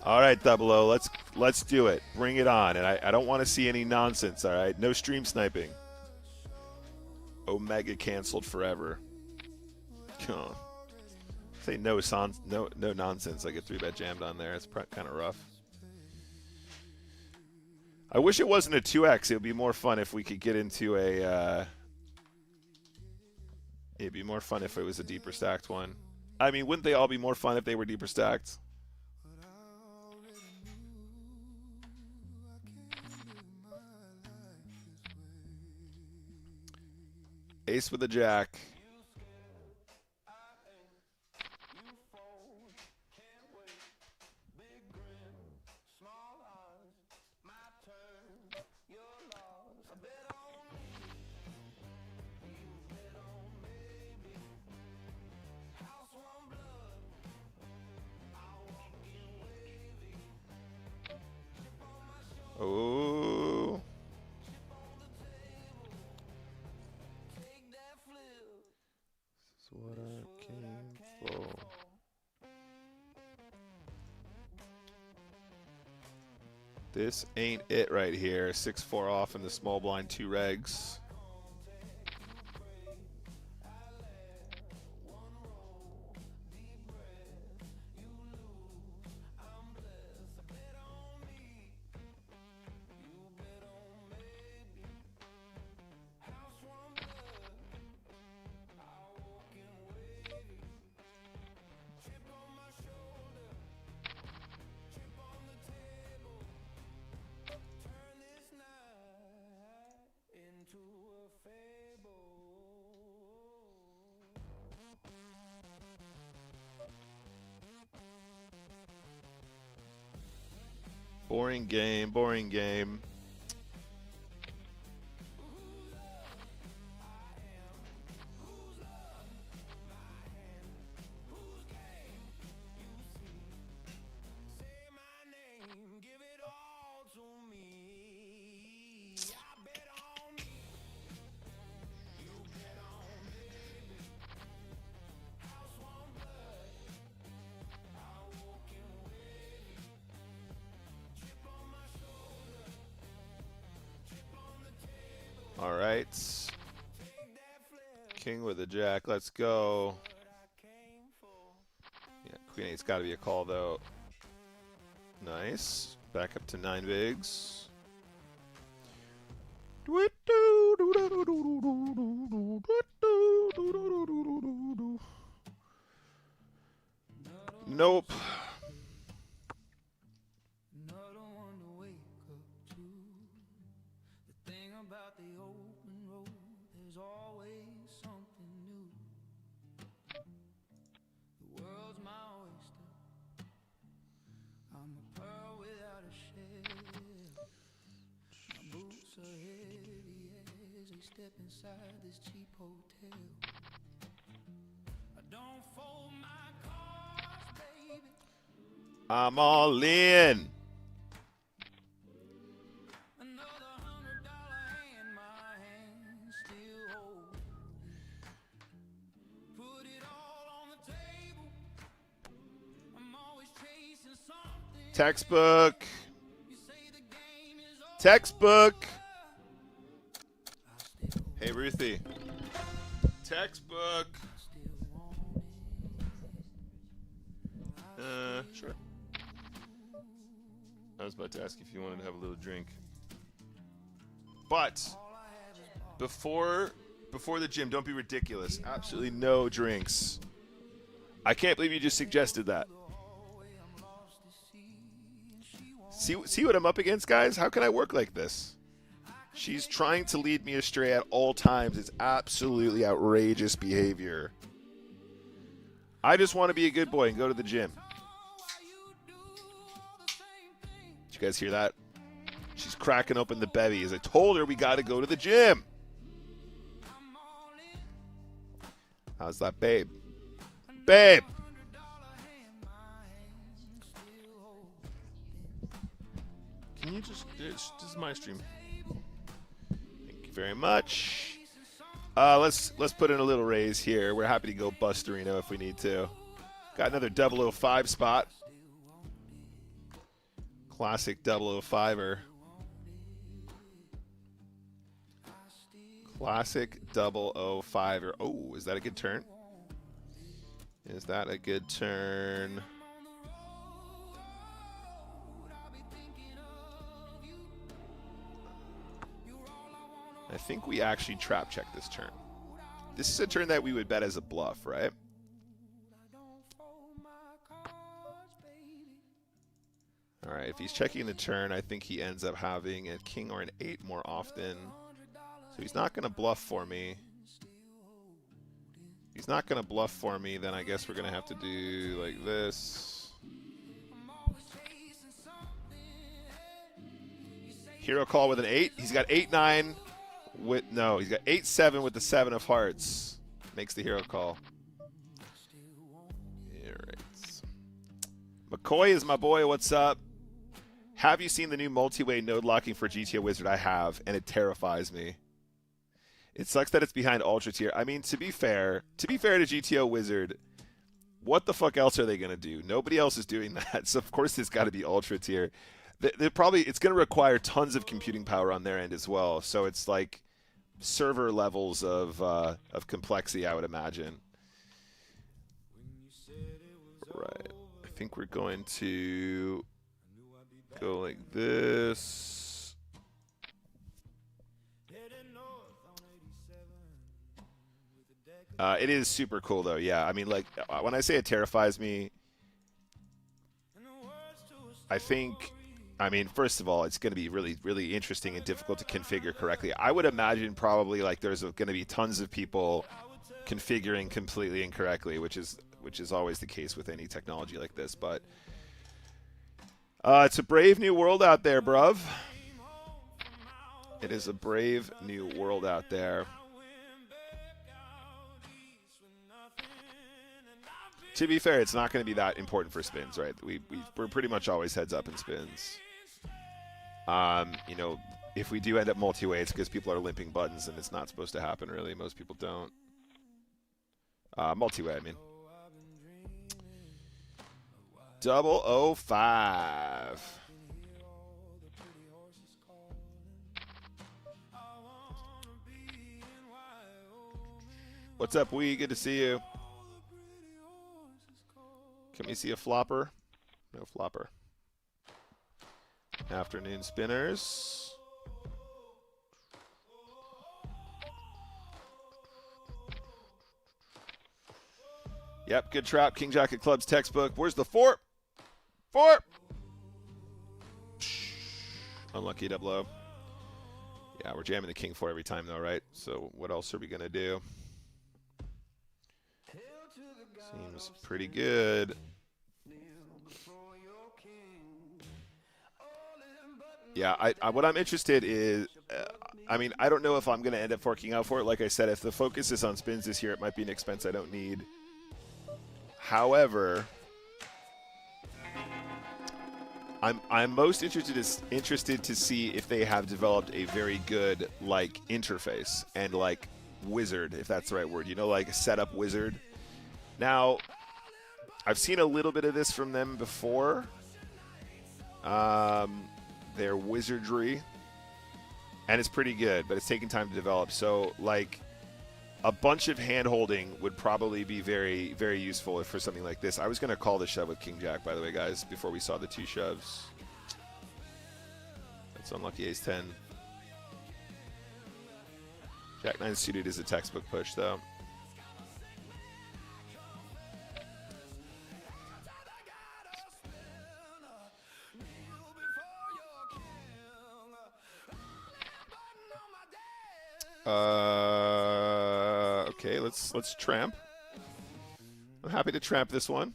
All right, 00, let's do it. Bring it on. And I don't want to see any nonsense, all right? No stream sniping. Omega canceled forever. Come on. Say no nonsense. I get 3-bet jammed on there. It's kind of rough. I wish it wasn't a 2x. It would be more fun if we could get into a... it'd be more fun if it was a deeper stacked one. I mean, wouldn't they all be more fun if they were deeper stacked? Ace with a jack. Oh. This is what I came for. This ain't it right here. 6-4 off in the small blind, 2 regs. Boring game, boring game. All right. King with a jack. Let's go. Yeah, Queen 8's got to be a call, though. Nice. Back up to 9 bigs. Nope.
about the open road, there's always something new. The world's my oyster, I'm a pearl without a shell. My boots are heavy as they step inside this cheap hotel. I don't fold my cards, baby.
I'm all in.
Another $100 hand, my hand still hold. Put it all on the table. I'm always chasing something.
Textbook.
You say the game is over.
Textbook.
I still
Hey, Ruthie. Textbook.
want it.
Sure. I was about to ask if you wanted to have a little drink. But before the gym, don't be ridiculous. Absolutely no drinks. I can't believe you just suggested that. See what I'm up against, guys? How can I work like this? She's trying to lead me astray at all times. It's absolutely outrageous behavior. I just want to be a good boy and go to the gym. Did you guys hear that? She's cracking open the bevies. I told her we got to go to the gym. How's that, babe? Babe! Can you just... This is my stream. Thank you very much. Let's put in a little raise here. We're happy to go Busterino if we need to. Got another 005 spot. Classic 005er. Classic 005er. Oh, is that a good turn? Is that a good turn? I think we actually trap check this turn. This is a turn that we would bet as a bluff, right? All right, if he's checking the turn, I think he ends up having a king or an 8 more often. So he's not going to bluff for me. He's not going to bluff for me, then I guess we're going to have to do like this. Hero call with an 8. He's got 8-9 with no, he's got 8-7 with the 7 of hearts. Makes the hero call. All right. McCoy is my boy. What's up? Have you seen the new multi-way node locking for GTO Wizard? I have, and it terrifies me. It sucks that it's behind Ultra Tier. I mean, to be fair to GTO Wizard, what the fuck else are they going to do? Nobody else is doing that, so of course it's got to be Ultra Tier. It's going to require tons of computing power on their end as well, so it's like server levels of complexity, I would imagine. Right. I think we're going to go like this. It is super cool, though. Yeah, I mean, like, when I say it terrifies me, I mean, first of all, it's going to be really, really interesting and difficult to configure correctly. I would imagine probably, like, there's going to be tons of people configuring completely incorrectly, which is always the case with any technology like this. But it's a brave new world out there, bruv. It is a brave new world out there. To be fair, it's not going to be that important for spins, right? We're pretty much always heads up in spins. You know, if we do end up multi-way, it's because people are limping buttons, and it's not supposed to happen, really. Most people don't. Multi-way, I mean. 005. What's up, Wee? Good to see you. Can we see a flopper? No flopper. Afternoon spinners. Yep, good trap. King Jack at clubs textbook. Where's the 4? 4! Unlucky double O. Yeah, we're jamming the king 4 every time though, right? So what else are we gonna do? Seems pretty good. Yeah, what I'm interested is, I mean, I don't know if I'm going to end up forking out for it. Like I said, if the focus is on spins this year, it might be an expense I don't need. However, I'm most interested to see if they have developed a very good like interface and like wizard, if that's the right word. You know, like a setup wizard. Now, I've seen a little bit of this from them before. Their wizardry, and it's pretty good, but it's taking time to develop. So, like, a bunch of hand-holding would probably be very, very useful for something like this. I was going to call the shove with King Jack, by the way, guys, before we saw the 2 shoves. That's unlucky ace-10. Jack-9 suited is a textbook push, though. Okay, let's tramp. I'm happy to tramp this one.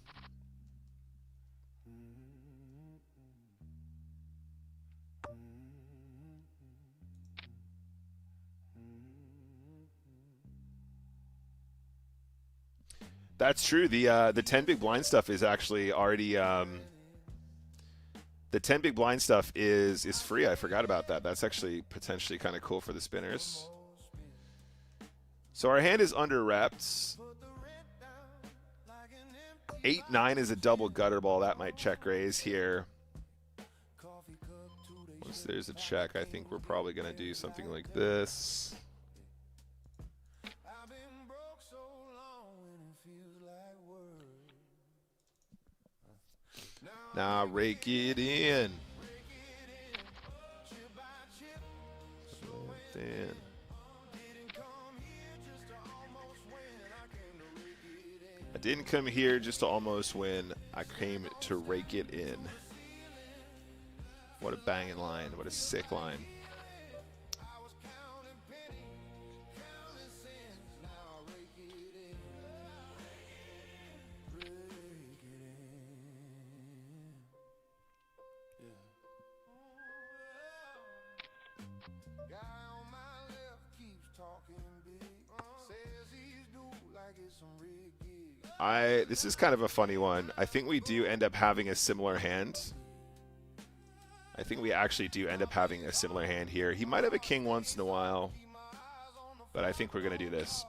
That's true. The 10 big blind stuff is actually already the 10 big blind stuff is free. I forgot about that. That's actually potentially kind of cool for the spinners. So our hand is under reps. 8-9 is a double gutter ball. That might check raise here. Once there's a check, I think we're probably going to do something like this. Now rake it in. Then. I didn't come here just to almost win. I came to rake it in. What a banging line. What a sick line. This is kind of a funny one. I think we do end up having a similar hand. I think we actually do end up having a similar hand here. He might have a king once in a while, but I think we're going to do this.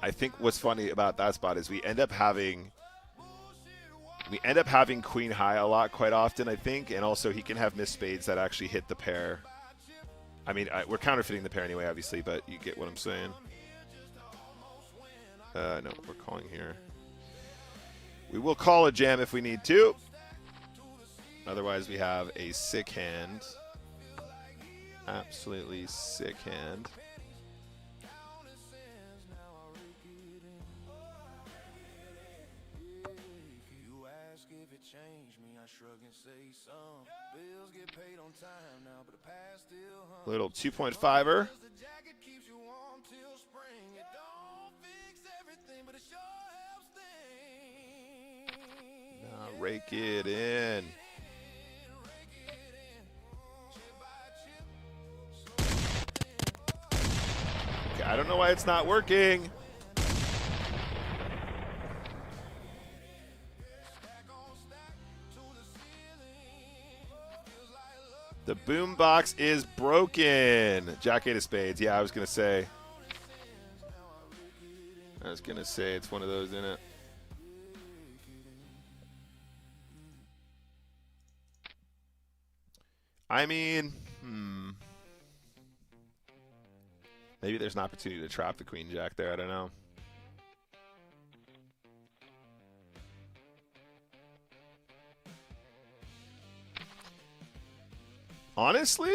I think what's funny about that spot is we end up having queen high a lot quite often, I think, and also he can have missed spades that actually hit the pair. I mean, we're counterfeiting the pair anyway, obviously, but you get what I'm saying. No, we're calling here. We will call a jam if we need to. Otherwise, we have a sick hand. Absolutely sick hand. Little 2.5er. Now rake it in. Okay, I don't know why it's not working. The boombox is broken. Jack 8 of spades. Yeah, I was going to say it's one of those, isn't it? I mean, maybe there's an opportunity to trap the queen jack there. I don't know. Honestly,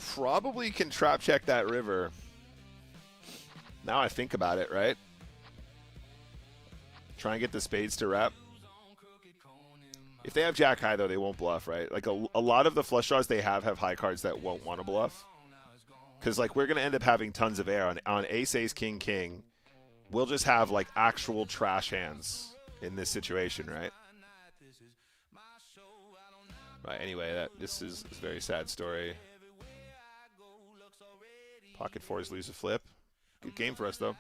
probably can trap check that river. Now I think about it, right? Try and get the spades to rep. they have jack high, though, they won't bluff, right? Like, a lot of the flush draws they have high cards that won't want to bluff. Because, like, we're going to end up having tons of air on ace, ace, king, king. We'll just have, like, actual trash hands in this situation, right? Right, anyway, this is a very sad story. Pocket fours lose a flip. Good game for us, though.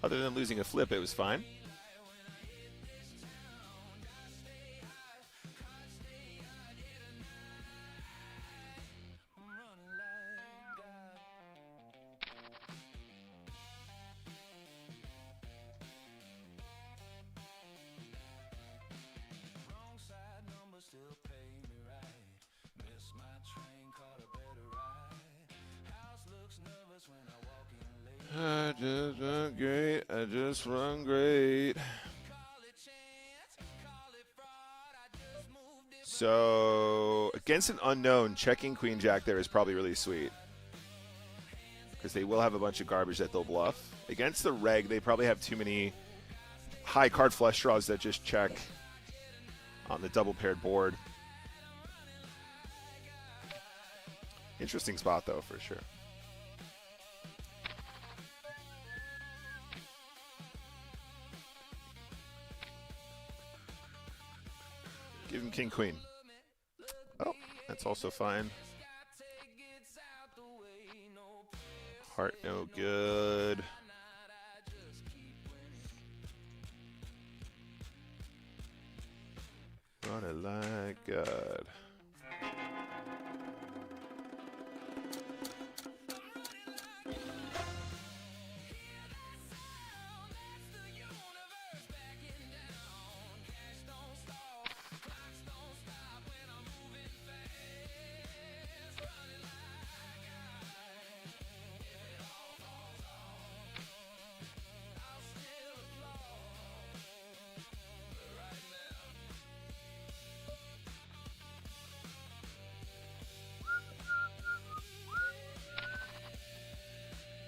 Other than losing a flip, it was fine. I just run great. I just run great. So, against an unknown, checking queen jack there is probably really sweet. Because they will have a bunch of garbage that they'll bluff. Against the reg, they probably have too many high card flush draws that just check on the double paired board. Interesting spot, though, for sure. Give him king, queen. Oh, that's also fine. Heart no good. Run it like God.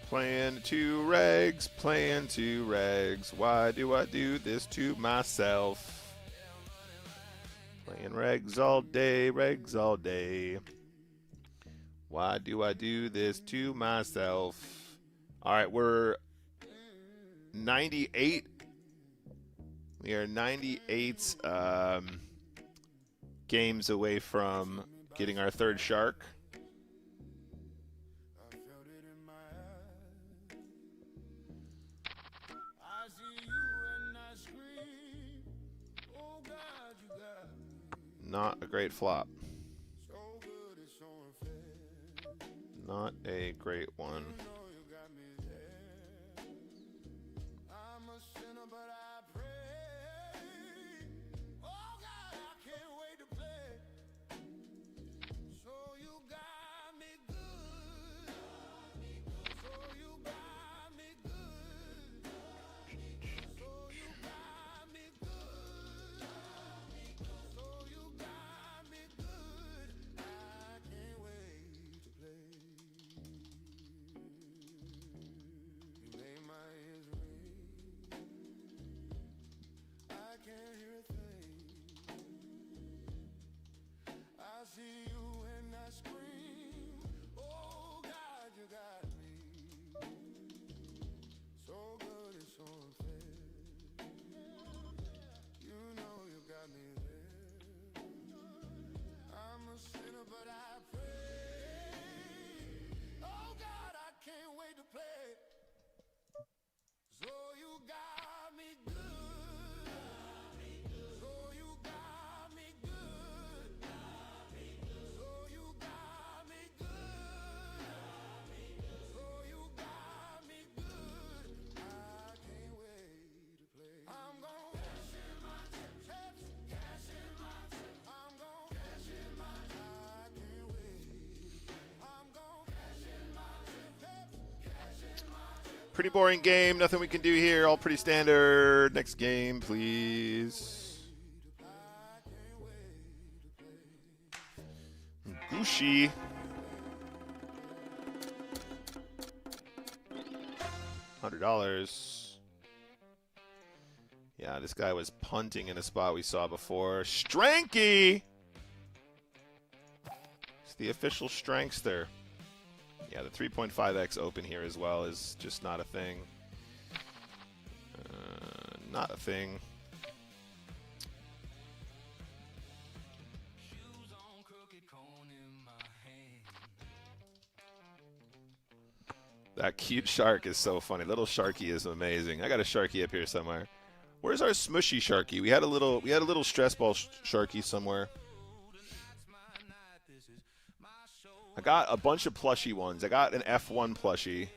Playing two regs, playing two regs. Why do I do this to myself? Playing regs all day, regs all day. Why do I do this to myself? All right, we're 98. We are 98 games away from getting our third shark. Not a great flop. Not a great one. Pretty boring game. Nothing we can do here. All pretty standard. Next game, please. Gucci. $100. Yeah, Yeah, this guy was punting in a spot we saw before. Stranky! It's the official Strankster. Yeah, the 3.5x open here as well is just not a thing. Not a thing. That cute shark is so funny. Little Sharky is amazing. I got a Sharky up here somewhere. Where's our smushy Sharky? We had a little stress ball Sharky somewhere. I got a bunch of plushy ones. I got an F1 plushie.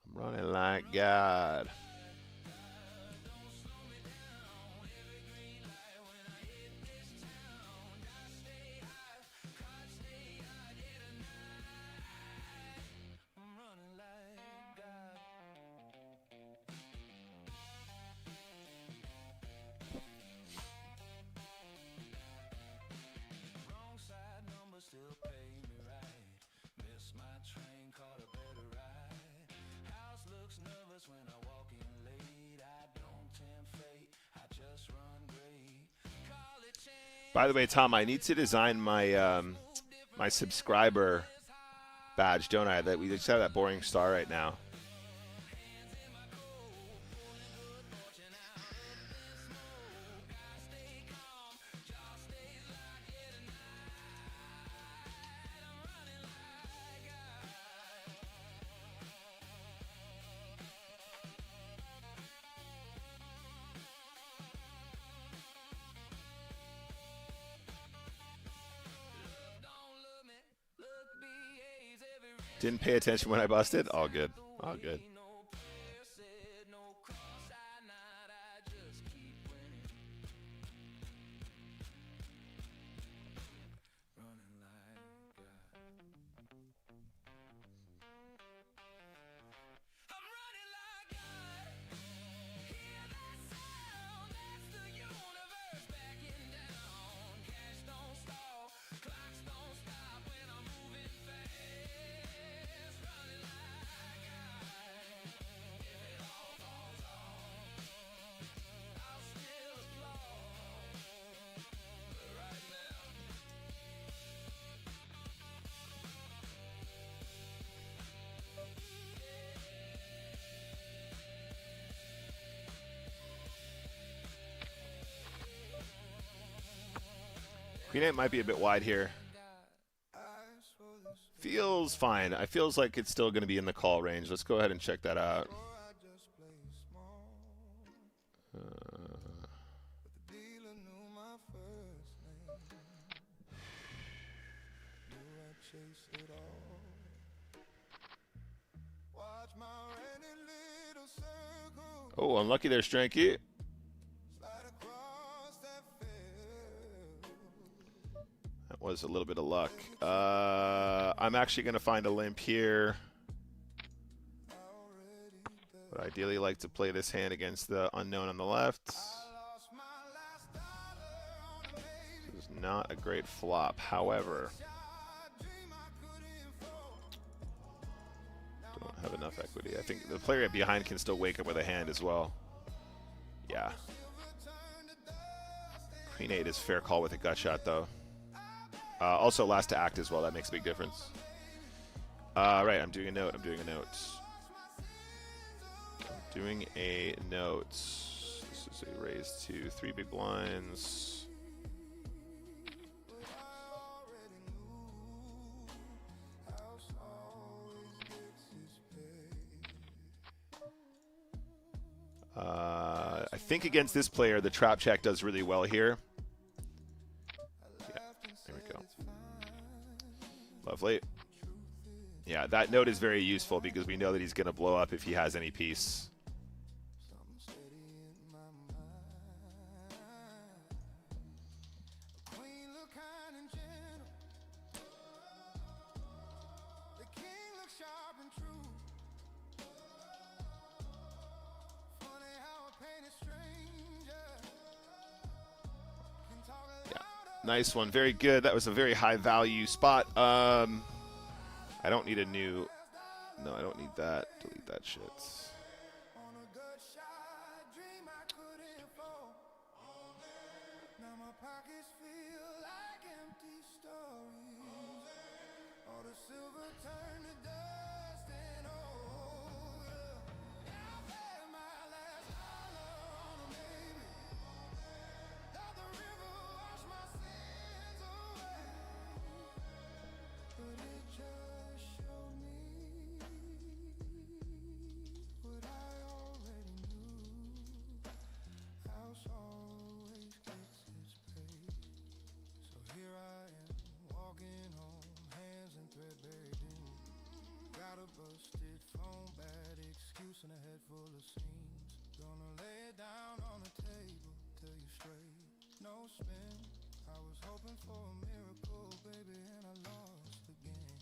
I'm running like God. By the way, Tom, I need to design my my subscriber badge, don't I? That we just have that boring star right now. Didn't pay attention when I busted? All good. All good. Queen 8 might be a bit wide here. Feels fine. It feels like it's still going to be in the call range. Let's go ahead and check that out. Oh, unlucky there, Stranky. That was a little bit of luck. I'm actually going to find a limp here. But I ideally like to play this hand against the unknown on the left. This is not a great flop. However, don't have enough equity. I think the player behind can still wake up with a hand as well. Yeah. Queen 8 is fair call with a gut shot, though. Also last to act as well. That makes a big difference. Right, I'm doing a note. I'm doing a note. This is a raise to 3 big blinds. I think against this player, the trap check does really well here. Yeah, there we go. Lovely. Yeah, that note is very useful because we know that he's going to blow up if he has any piece. Nice one. Very good. That was a very high value spot. I don't need a new... No, I don't need that. Delete that shit.
pockets feel like empty stories. All the silver turn to dust and oh yeah. I bet my last dollar on a baby. Let the river wash my sins away. But it just showed me what I already knew. House always gets its pay. So here I am, walking home, hands in threadbare jeans. Got a busted phone, bad excuse, and a head full of seams. Gonna lay it down on the table, tell you straight, no spin. I was hoping for a miracle, baby, and I lost again.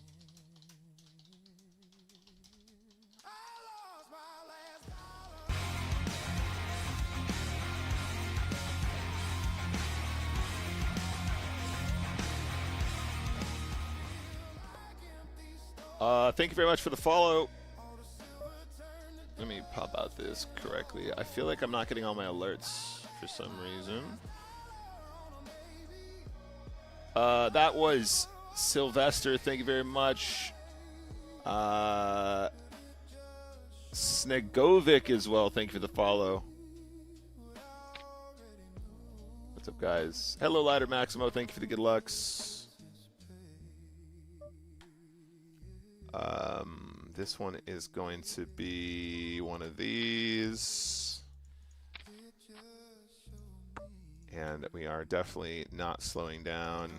I lost my last dollar.
Thank you very much for the follow. Let me pop out this correctly. I feel like I'm not getting all my alerts for some reason. That was Sylvester. Thank you very much. Snegovic as well. Thank you for the follow. What's up, guys? Hello, Ladder Maximo. Thank you for the good lucks. This one is going to be one of these. And we are definitely not slowing down.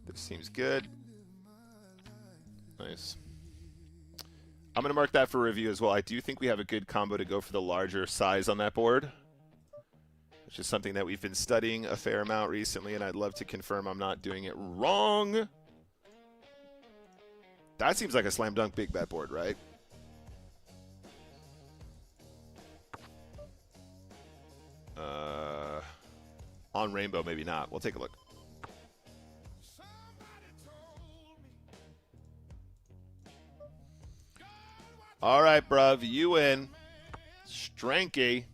This seems good. Nice. I'm going to mark that for review as well. I do think we have a good combo to go for the larger size on that board, which is something that we've been studying a fair amount recently, and I'd love to confirm I'm not doing it wrong. That seems like a slam dunk big bet board, right? On Rainbow, maybe not. We'll take a look. All right, bruv. You win. Stranky.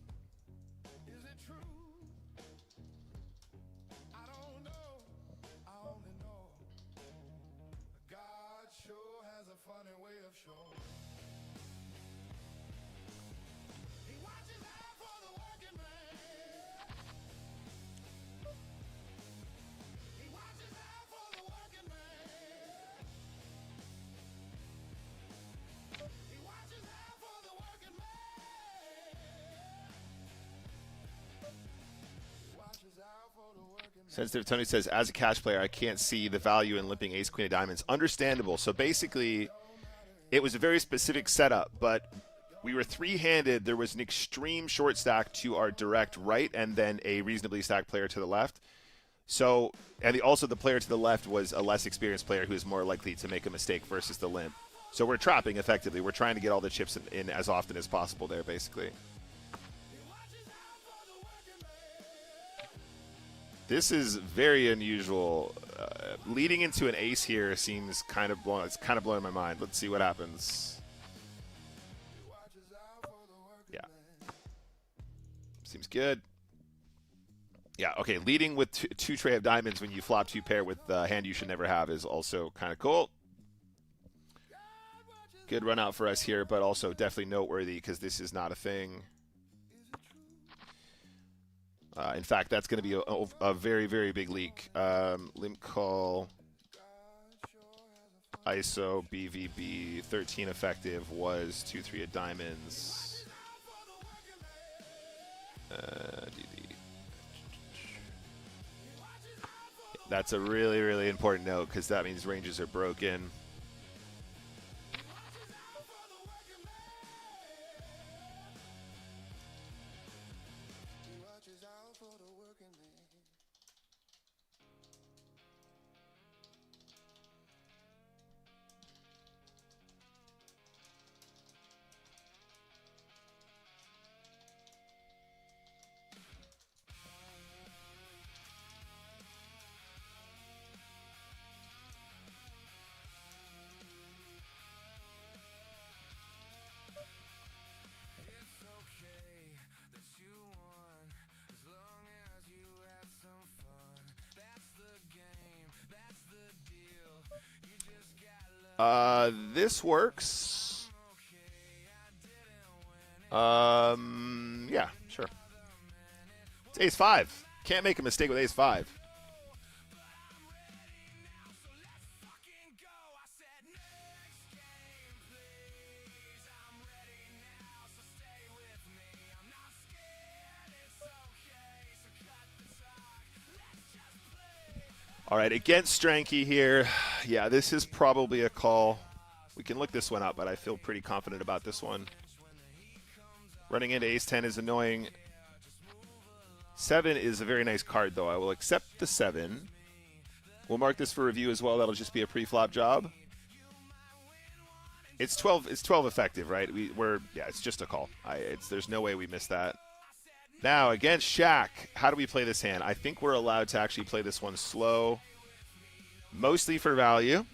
Sensitive Tony says, as a cash player, I can't see the value in limping ace queen of diamonds. Understandable. So basically, it was a very specific setup, but we were three-handed. There was an extreme short stack to our direct right and then a reasonably stacked player to the left. So, and also the player to the left was a less experienced player who is more likely to make a mistake versus the limp. So we're trapping effectively. We're trying to get all the chips in as often as possible there, basically. This is very unusual. Leading into an ace here seems kind of blowing. It's kind of blowing my mind. Let's see what happens. Yeah, seems good. Yeah, okay. Leading with two tray of diamonds when you flop two pair with the hand you should never have is also kind of cool. Good run out for us here, but also definitely noteworthy because this is not a thing. In fact, that's going to be a very, very big leak. Limp call, ISO, BVB, 13 effective was 2-3 of diamonds. DD. That's a really, really important note because that means ranges are broken. This works. Yeah, sure. It's ace 5. Can't make a mistake with ace 5. All right, against Stranky here. Yeah, this is probably a call. We can look this one up, but I feel pretty confident about this one. Running into ace 10 is annoying. 7 is a very nice card, though. I will accept the 7. We'll mark this for review as well. That'll just be a pre-flop job. It's 12. It's 12 effective, right? Yeah. It's just a call. There's no way we miss that. Now against Shaq, how do we play this hand? I think we're allowed to actually play this one slow, mostly for value.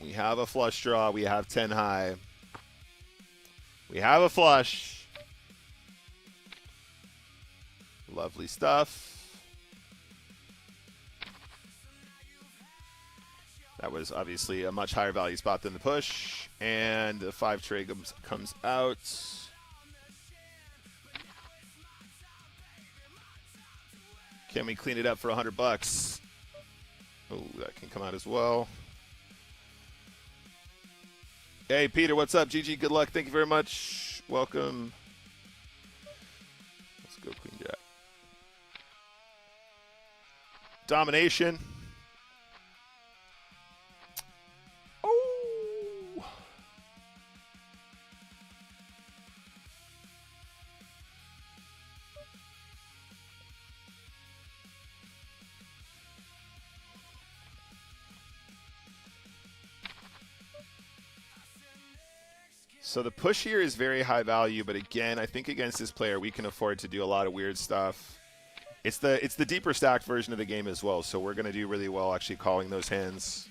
We have a flush draw. We have 10 high. We have a flush. Lovely stuff. That was obviously a much higher value spot than the push. And the 5 trade comes out. Can we clean it up for $100? Oh, that can come out as well. Hey, Peter, what's up? GG, good luck. Thank you very much. Welcome. Let's go Queen Jack. Domination. Oh. So the push here is very high value, but again, I think against this player, we can afford to do a lot of weird stuff. It's the deeper stacked version of the game as well, so we're going to do really well actually calling those hands.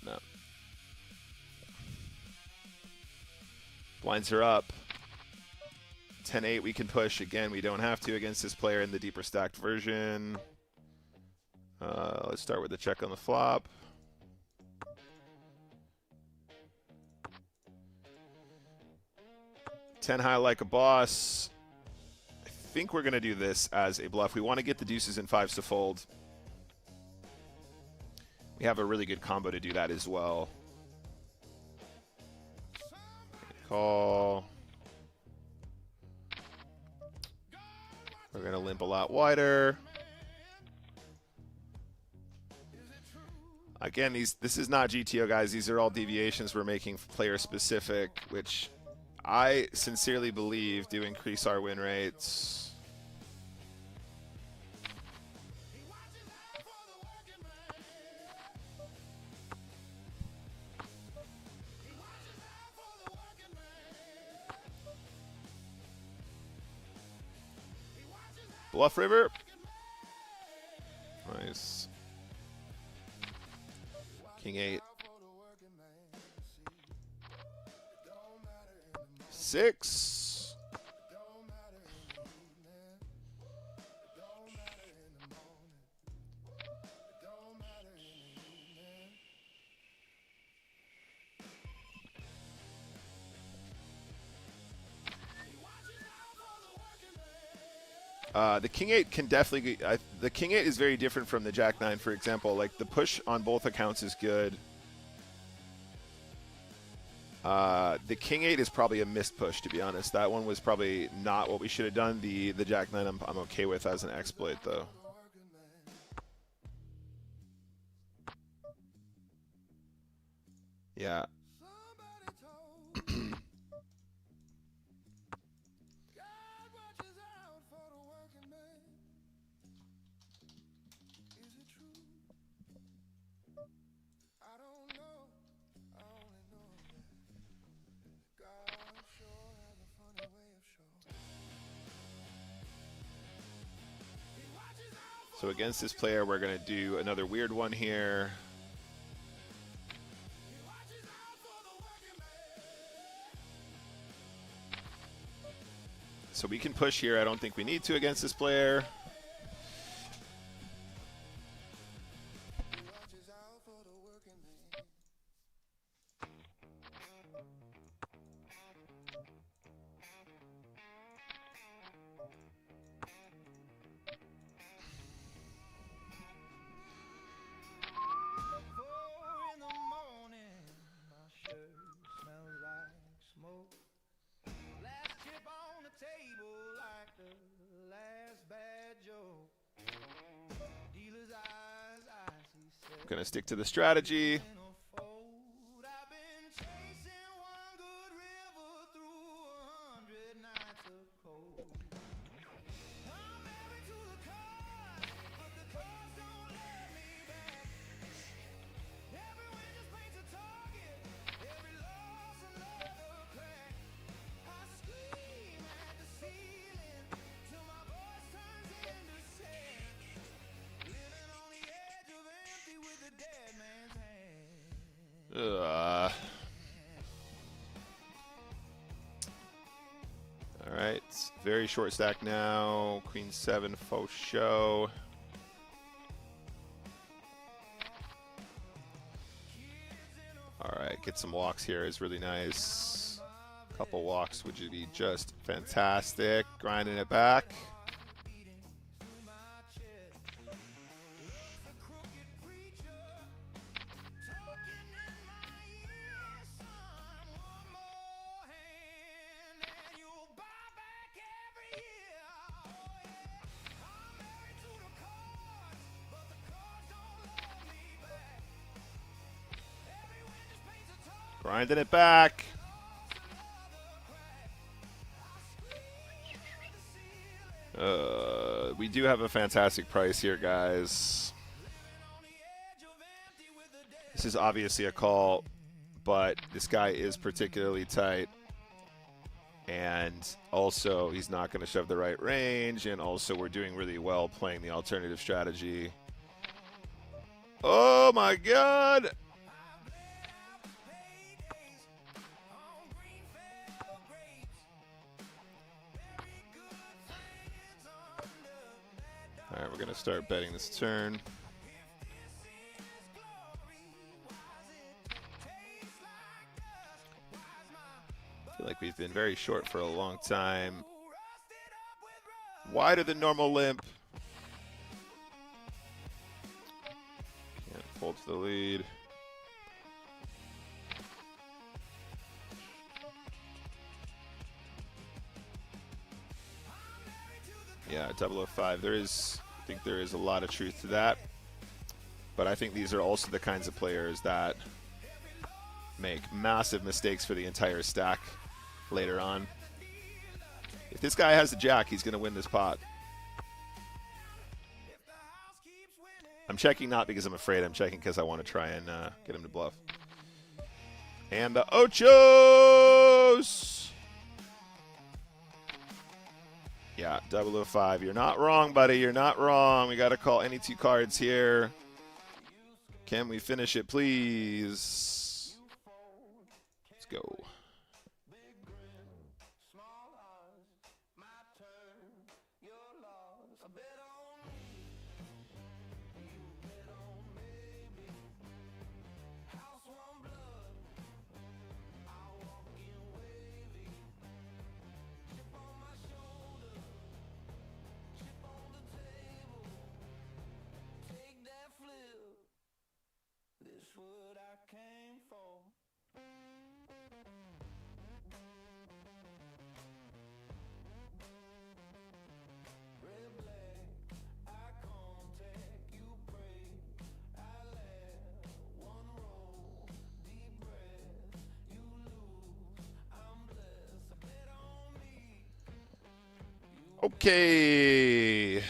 No. Blinds are up. 10-8 we can push. Again, we don't have to against this player in the deeper stacked version. Let's start with a check on the flop. Ten high like a boss. I think we're going to do this as a bluff. We want to get the deuces and fives to fold. We have a really good combo to do that as well. Call. We're going to limp a lot wider. Again, this is not GTO, guys. These are all deviations we're making player specific, which I sincerely believe do increase our win rates. Bluff river. Nice. King 8. 6. The King 8 can definitely the King 8 is very different from the Jack 9, for example. Like, the push on both accounts is good. The King 8 is probably a missed push, to be honest. That one was probably not what we should have done. The Jack 9 I'm okay with as an exploit, though. Yeah. So against this player, we're going to do another weird one here. So we can push here. I don't think we need to against this player. Gonna stick to the strategy. All right, very short stack now. Queen 7 faux show. All right, get some walks here is really nice. Couple walks would be just fantastic. Grinding it back. Grinding it back. We do have a fantastic price here, guys. This is obviously a call, but this guy is particularly tight. And also, he's not going to shove the right range. And also, we're doing really well playing the alternative strategy. Oh, my God. All right, we're going to start betting this turn. I feel like we've been very short for a long time. Wider than normal limp. Can't fold to the lead. Yeah, 005. I think there is a lot of truth to that. But I think these are also the kinds of players that make massive mistakes for the entire stack later on. If this guy has a jack, he's going to win this pot. I'm checking not because I'm afraid. I'm checking because I want to try and get him to bluff. And the Ochos! Yeah, 005. You're not wrong, buddy. You're not wrong. We got to call any two cards here. Can we finish it, please? Let's go. Okay.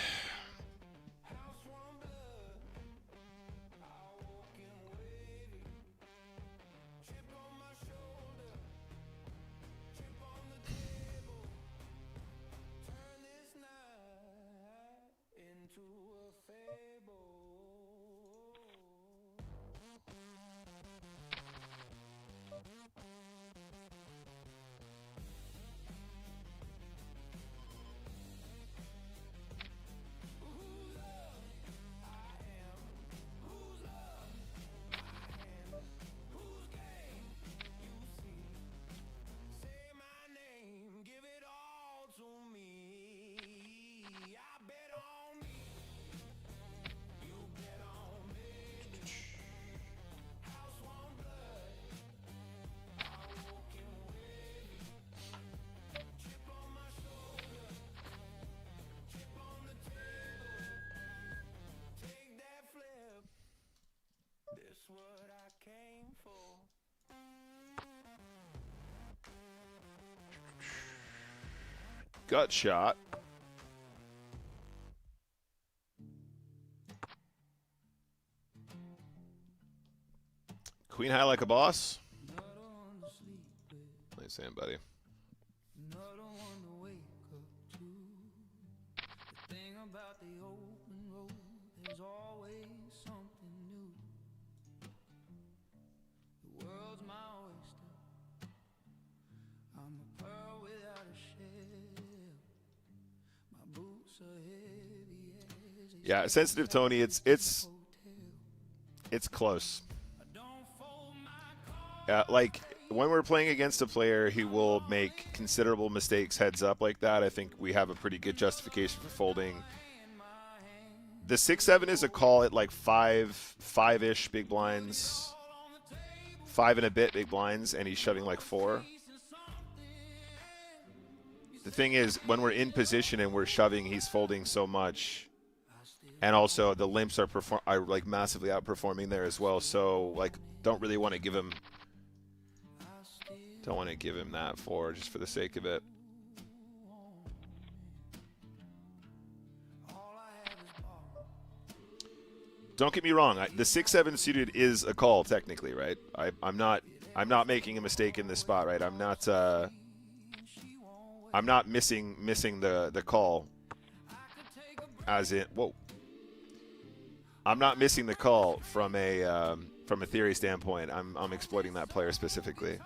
gut shot. Queen high like a boss. Nice hand, buddy. Yeah, sensitive Tony. It's close. Like when we're playing against a player who will make considerable mistakes heads up like that, I think we have a pretty good justification for folding. The 6-7 is a call at like five-ish big blinds, 5 and a bit big blinds, and he's shoving like 4. The thing is, when we're in position and we're shoving, he's folding so much. And also, the limps are like massively outperforming there as well. So, like, don't really want to give him. Don't want to give him that 4 just for the sake of it. Don't get me wrong. The 6-7 suited is a call technically, right? I'm not making a mistake in this spot, right? I'm not missing the call. As in, whoa. I'm not missing the call from a theory standpoint. I'm exploiting that player specifically.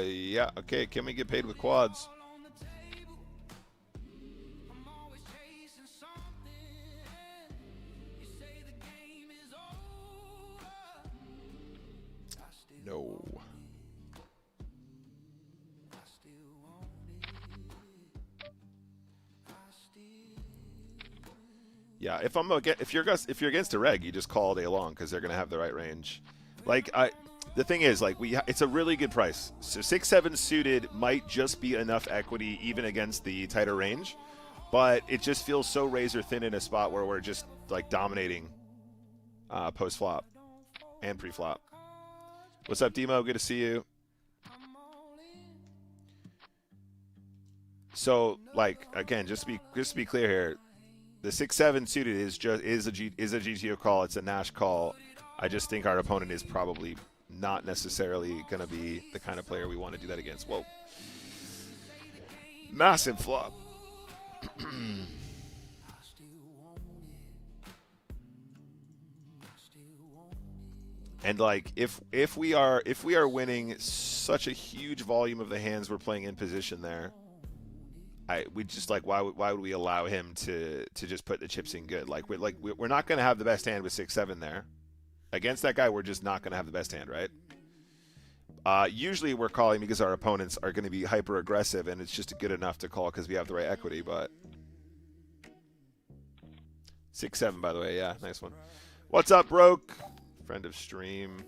Yeah, okay, can we get paid with quads? No. Yeah, if you're against a reg, you just call all day long because they're gonna have the right range. Like the thing is, like it's a really good price. So 6-7 suited might just be enough equity even against the tighter range, but it just feels so razor thin in a spot where we're just like dominating post flop and pre flop. What's up, Demo? Good to see you. So, like, again, just to be clear here, the 6-7 suited is a GTO call. It's a Nash call. I just think our opponent is probably not necessarily going to be the kind of player we want to do that against. Whoa. Massive flop. And like if we are winning such a huge volume of the hands we're playing in position there, we just like why would we allow him to just put the chips in good? Like we're not going to have the best hand with 6-7 there. Against that guy, we're just not going to have the best hand, right? Usually we're calling because our opponents are going to be hyper aggressive, and it's just good enough to call because we have the right equity. But 6-7, by the way, yeah, nice one. What's up, Broke? Friend of stream.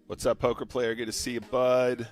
What's up, poker player? Good to see you, bud.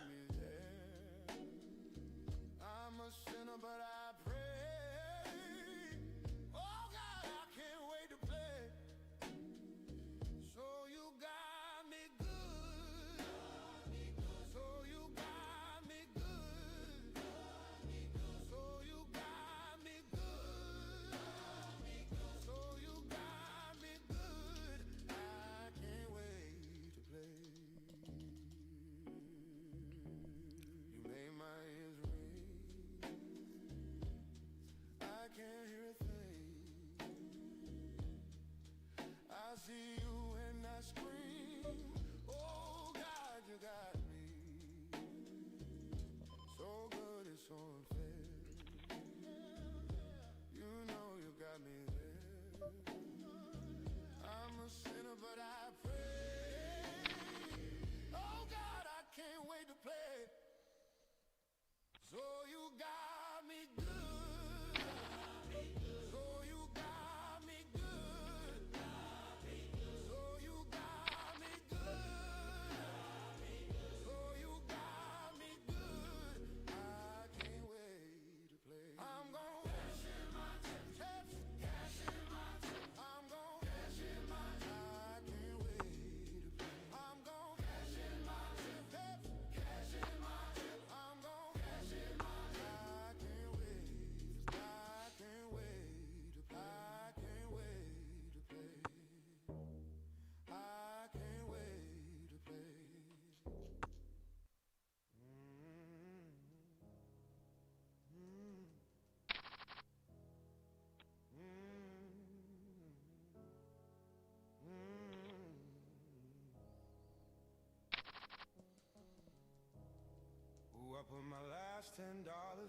put my last $10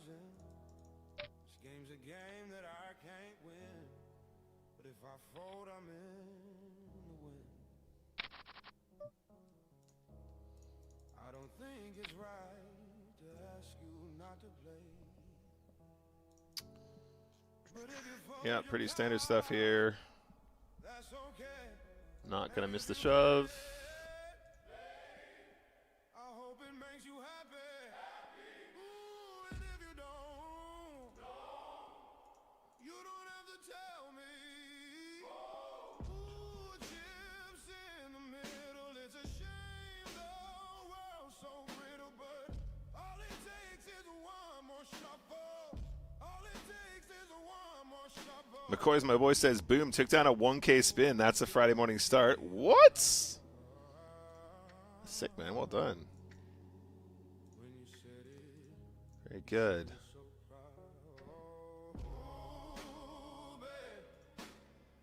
in. This game's a game that I can't win. But if I fold, I'm in the win. I don't think it's right to ask you not to play. But if you fold,
Yeah, pretty standard stuff here.
that's okay.
Not gonna miss the shove.
I hope it makes you happy. Ooh, and if you don't, you don't have to tell me. Ooh, chips in the middle. It's a shame the world's so brittle, but all it takes is one more shuffle. All it takes is one more shuffle.
McCoy's my boy says, boom, took down a 1K spin. That's a Friday morning start. What? Sick, man. Well done.
When you said it,
Very good.
so proud. Ooh, babe,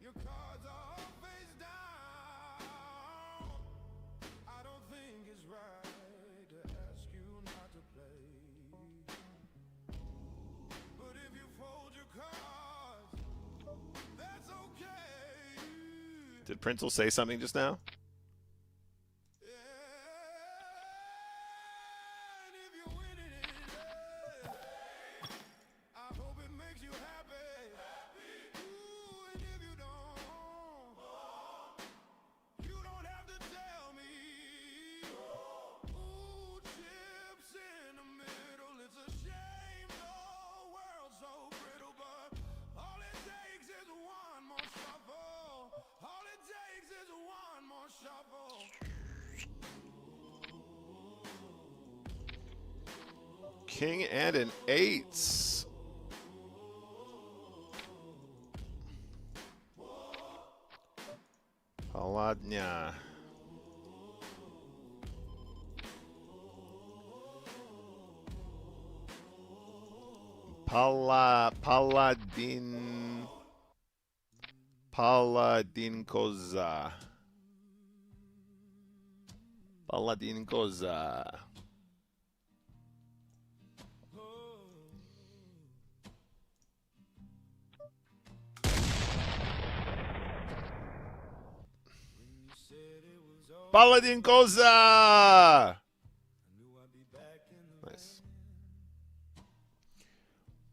your cards are face down. I don't think it's right to ask you not to play. But if you fold your cards, that's okay.
Did Printle say something just now?
And if you're winning it, I hope it makes you happy. Ooh, and if you don't have to tell me. Ooh, chips in the middle. It's a shame the world's so brittle, but all it takes is one more shuffle. All it takes is one more shuffle.
King and an 8. Paladnia. Paladin Koza. Paladin Koza. Paladin Koza. Nice.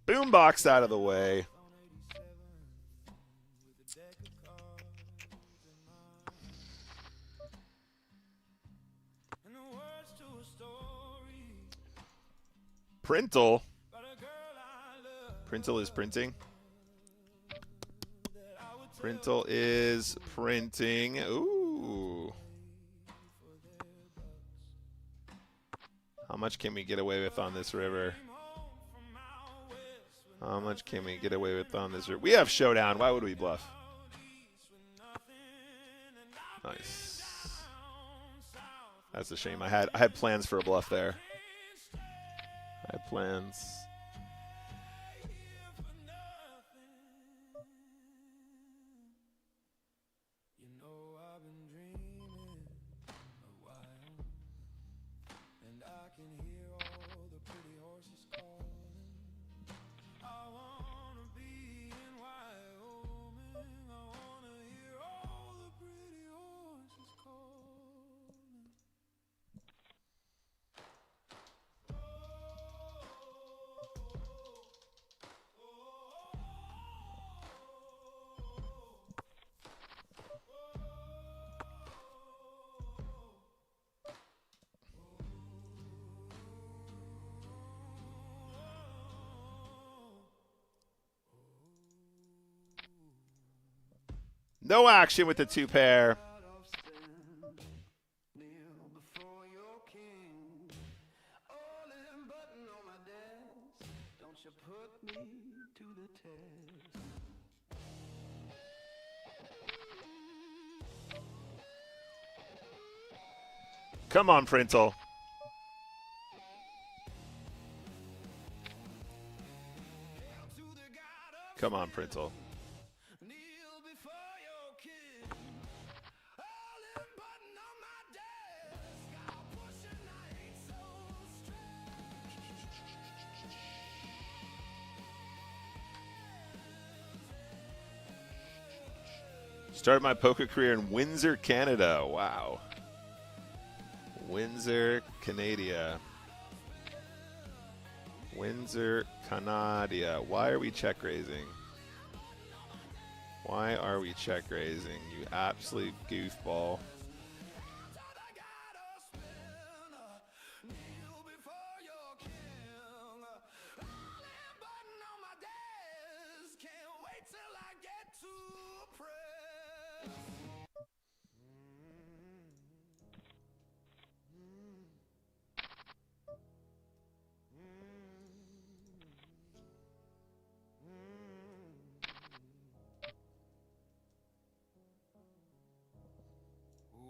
Boombox out of the way. Printle. Printle is printing. Printle is printing. Ooh. How much can we get away with on this river? How much can we get away with on this river? We have showdown. Why would we bluff? Nice. That's a shame. I had plans for a bluff there. I had plans.
You know I've been dreaming a while, and I can hear all the pretty horses calling. I wanna be in Wyoming. I wanna hear all the pretty horses calling.
No action with the 2-pair.
Kneel before your king. All in button on my desk. Don't you put me to the test.
Come on, Printle. Come on, Printle.
Kneel before your king. All in button on my desk. I'll push and I ain't so stressed.
Started my poker career in Windsor, Canada. Wow. Windsor, Canada. Windsor, Canada. Why are we check raising? Why are we check raising? You absolute goofball.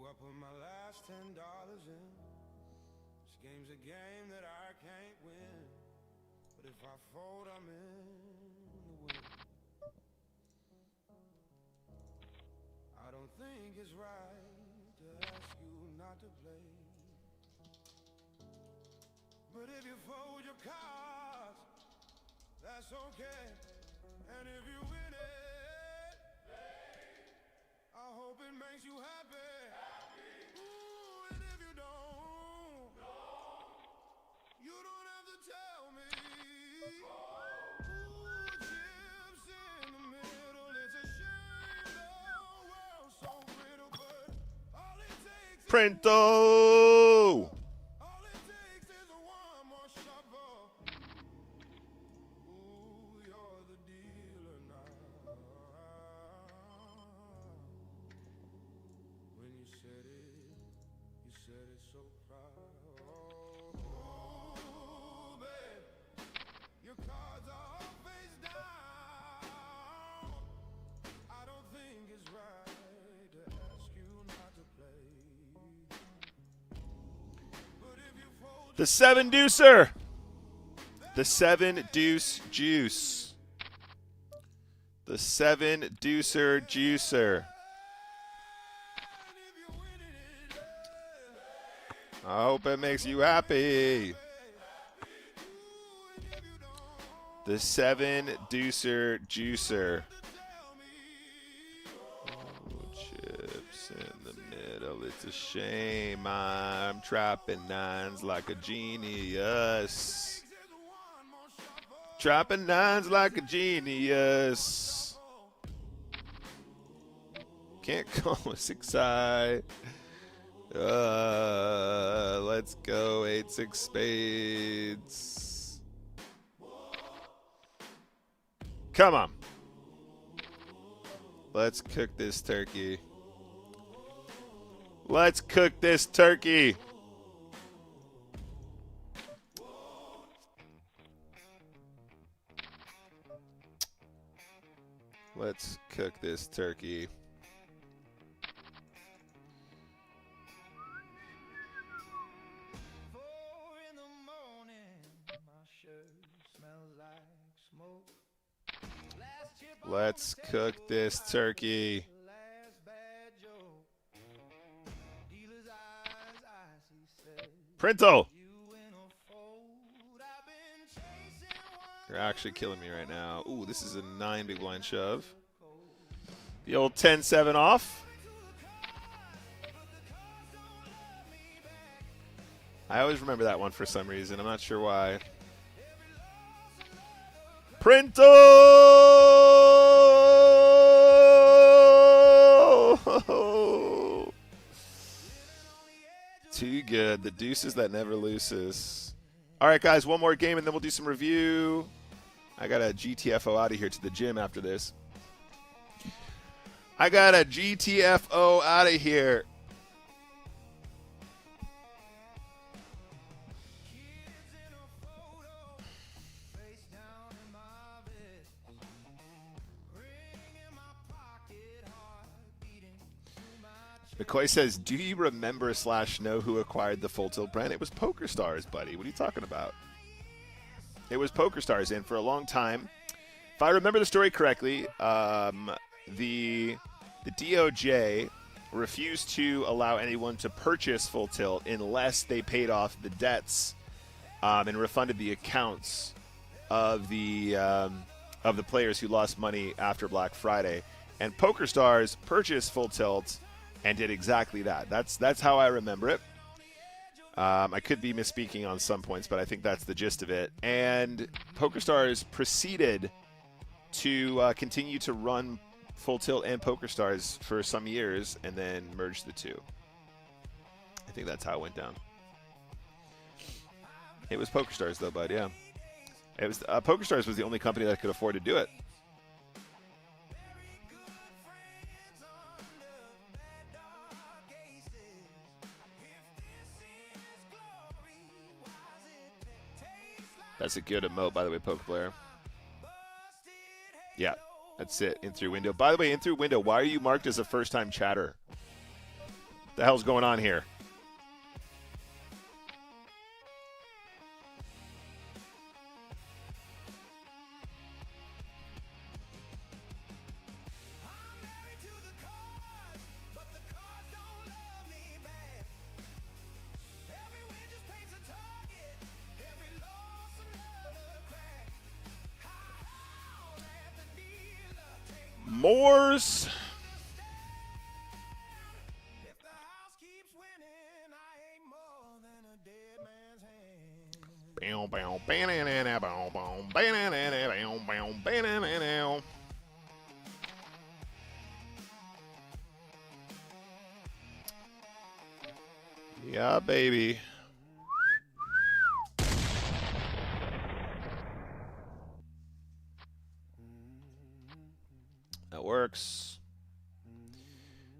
I put my last $10 in. This game's a game that I can't win. But if I fold, I'm in the win. I don't think it's right to ask you not to play. But if you fold your cards, that's okay. And if you win it, I hope it makes you happy. You don't have to tell me. Ooh, chips in the middle. It's a shame the world's so brittle, but all it takes is
Printo!
all it takes is one more shuffle. Ooh, you're the dealer now. When you said it so proud.
The 7-deucer. The 7-deuce juice. The 7-deucer juicer. I hope it makes you happy. The 7-deucer juicer. Chips in the middle. It's a shame I'm trapping nines like a genius. Trapping nines like a genius. Can't call a 6-eye. Let's go 8-6 spades. Come on. Let's cook this turkey. Let's cook this turkey. Let's cook this turkey. Let's cook this turkey. Printo! You're actually killing me right now. Ooh, this is a 9 big blind shove. The old 10-7 off. I always remember that one for some reason. I'm not sure why. Printo! Too good. The deuces that never loses. All right, guys, one more game, and then we'll do some review. I got a GTFO out of here to the gym after this. I got a GTFO out of here. McCoy says, do you remember / know who acquired the Full Tilt brand? It was PokerStars, buddy. What are you talking about? It was PokerStars, and for a long time, if I remember the story correctly, the DOJ refused to allow anyone to purchase Full Tilt unless they paid off the debts and refunded the accounts of the players who lost money after Black Friday. And PokerStars purchased Full Tilt and did exactly that. That's how I remember it. I could be misspeaking on some points, but I think that's the gist of it. And PokerStars proceeded to continue to run Full Tilt and PokerStars for some years and then merged the two. I think that's how it went down. It was PokerStars, though, bud, yeah. It was PokerStars was the only company that could afford to do it. That's a good emote, by the way, Poker Player. Yeah, that's it. In through window. By the way, in through window, why are you marked as a first-time chatter? What the hell's going on here? Moors. Yeah, baby. That works.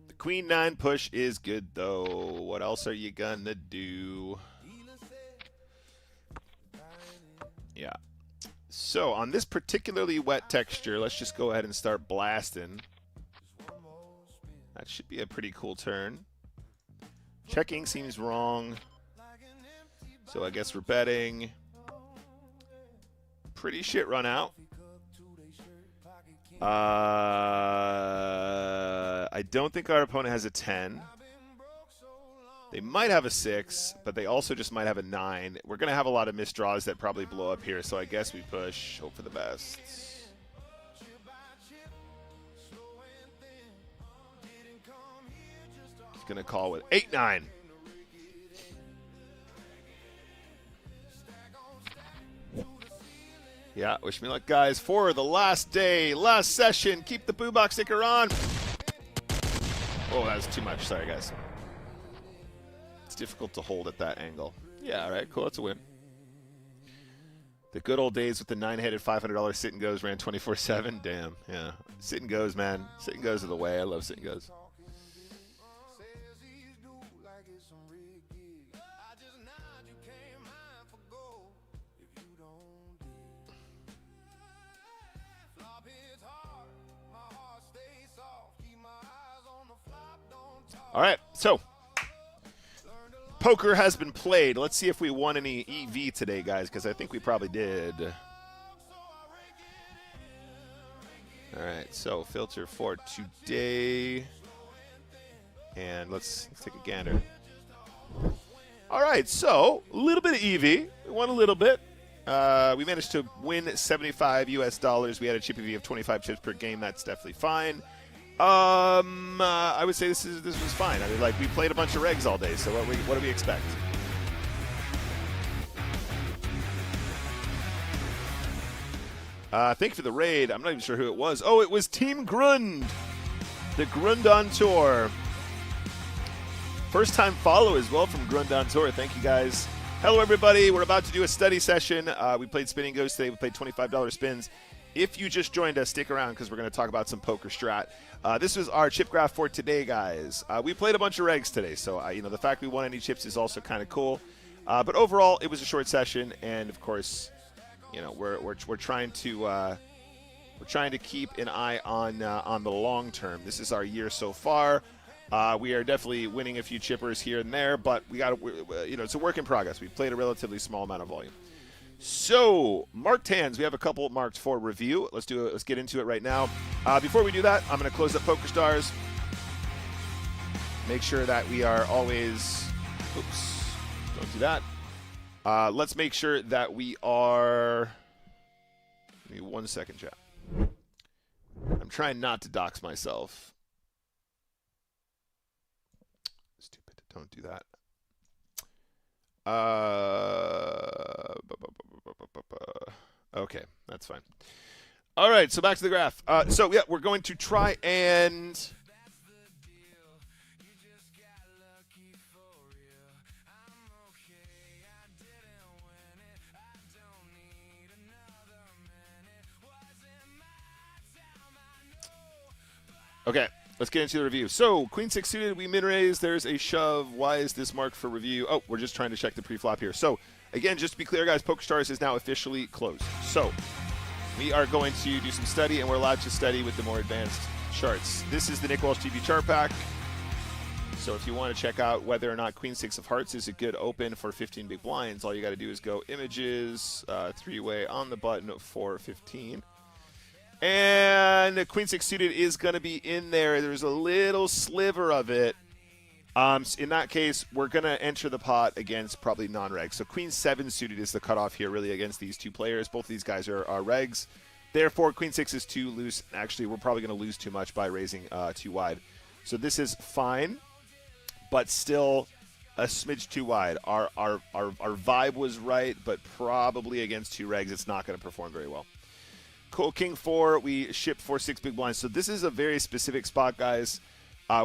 The Queen 9 push is good, though. What else are you gonna do? Yeah. So, on this particularly wet texture, let's just go ahead and start blasting. That should be a pretty cool turn. Checking seems wrong. So, I guess we're betting. Pretty shit run out. I don't think our opponent has a 10. They might have a 6, but they also just might have a 9. We're going to have a lot of missed draws that probably blow up here, so I guess we push. Hope for the best. He's going to call with 8-9. Yeah, wish me luck, guys. For the last day, last session, keep the boo box sticker on. Oh, that was too much. Sorry, guys. It's difficult to hold at that angle. Yeah, all right, cool. That's a win. The good old days with the 9-headed $500 sit and goes ran 24/7. Damn, yeah. Sit and goes, man. Sit and goes are the way. I love sit and goes. All right, so poker has been played. Let's see if we won any EV today, guys, because I think we probably did. All right, so filter for today. And let's take a gander. All right, so a little bit of EV. We won a little bit. We managed to win 75 US dollars. We had a chip EV of 25 chips per game. That's definitely fine. I would say this was fine. I mean, like, we played a bunch of regs all day, so what do we expect? Thank you for the raid. I'm not even sure who it was. Oh, it was Team Grund. The Grund on Tour. First time follow as well from Grund on Tour. Thank you, guys. Hello, everybody. We're about to do a study session. We played Spinning Ghost today. We played $25 spins. If you just joined us, stick around because we're going to talk about some poker strat. This was our chip graph for today, guys. We played a bunch of regs today, so the fact we won any chips is also kind of cool. But overall, it was a short session, and of course, we're trying to keep an eye on the long term. This is our year so far. We are definitely winning a few chippers here and there, but it's a work in progress. We played a relatively small amount of volume. So, marked hands. We have a couple marked for review. Let's get into it right now. Before we do that, I'm going to close up PokerStars. Make sure that we are always... Oops. Don't do that. Let's make sure that we are... Give me 1 second, chat. I'm trying not to dox myself. Stupid. Don't do that. Okay, that's fine. All right, so back to the graph. So yeah, we're going to try and okay, let's get into the review. So, Queen 6 suited, we min raise. There's a shove. Why is this marked for review? Oh, we're just trying to check the pre-flop here. So, again, just to be clear, guys, PokerStars is now officially closed. So, we are going to do some study, and we're allowed to study with the more advanced charts. This is the NickWalshTV chart pack. So, if you want to check out whether or not Queen 6 of hearts is a good open for 15 big blinds, all you got to do is go images, three-way on the button for 15. And Queen 6 suited is going to be in there. There's a little sliver of it. In that case, we're going to enter the pot against probably non-regs. So Queen 7 suited is the cutoff here really against these two players. Both of these guys are regs. Therefore, Queen 6 is too loose. Actually, we're probably going to lose too much by raising too wide. So this is fine, but still a smidge too wide. Our vibe was right, but probably against two regs, it's not going to perform very well. Cool, King 4, we ship for 6 big blinds. So this is a very specific spot, guys.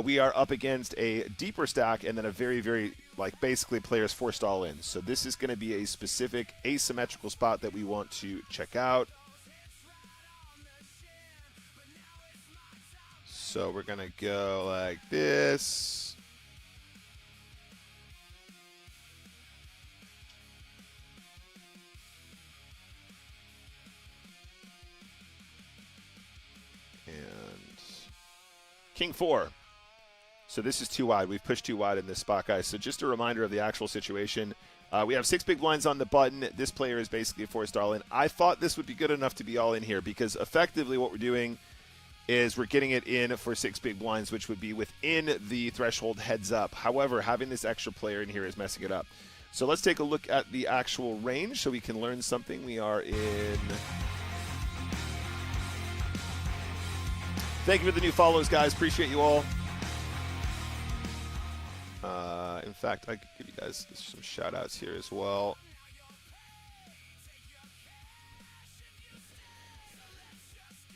We are up against a deeper stack and then a very, very, like, basically players forced all in. So this is going to be a specific asymmetrical spot that we want to check out. So we're going to go like this. King 4. So this is too wide. We've pushed too wide in this spot, guys. So just a reminder of the actual situation. We have 6 big blinds on the button. This player is basically forced all in. I thought this would be good enough to be all in here because effectively what we're doing is we're getting it in for 6 big blinds, which would be within the threshold heads up. However, having this extra player in here is messing it up. So let's take a look at the actual range so we can learn something. We are in... Thank you for the new follows, guys. Appreciate you all. In fact, I could give you guys some shout-outs here as well.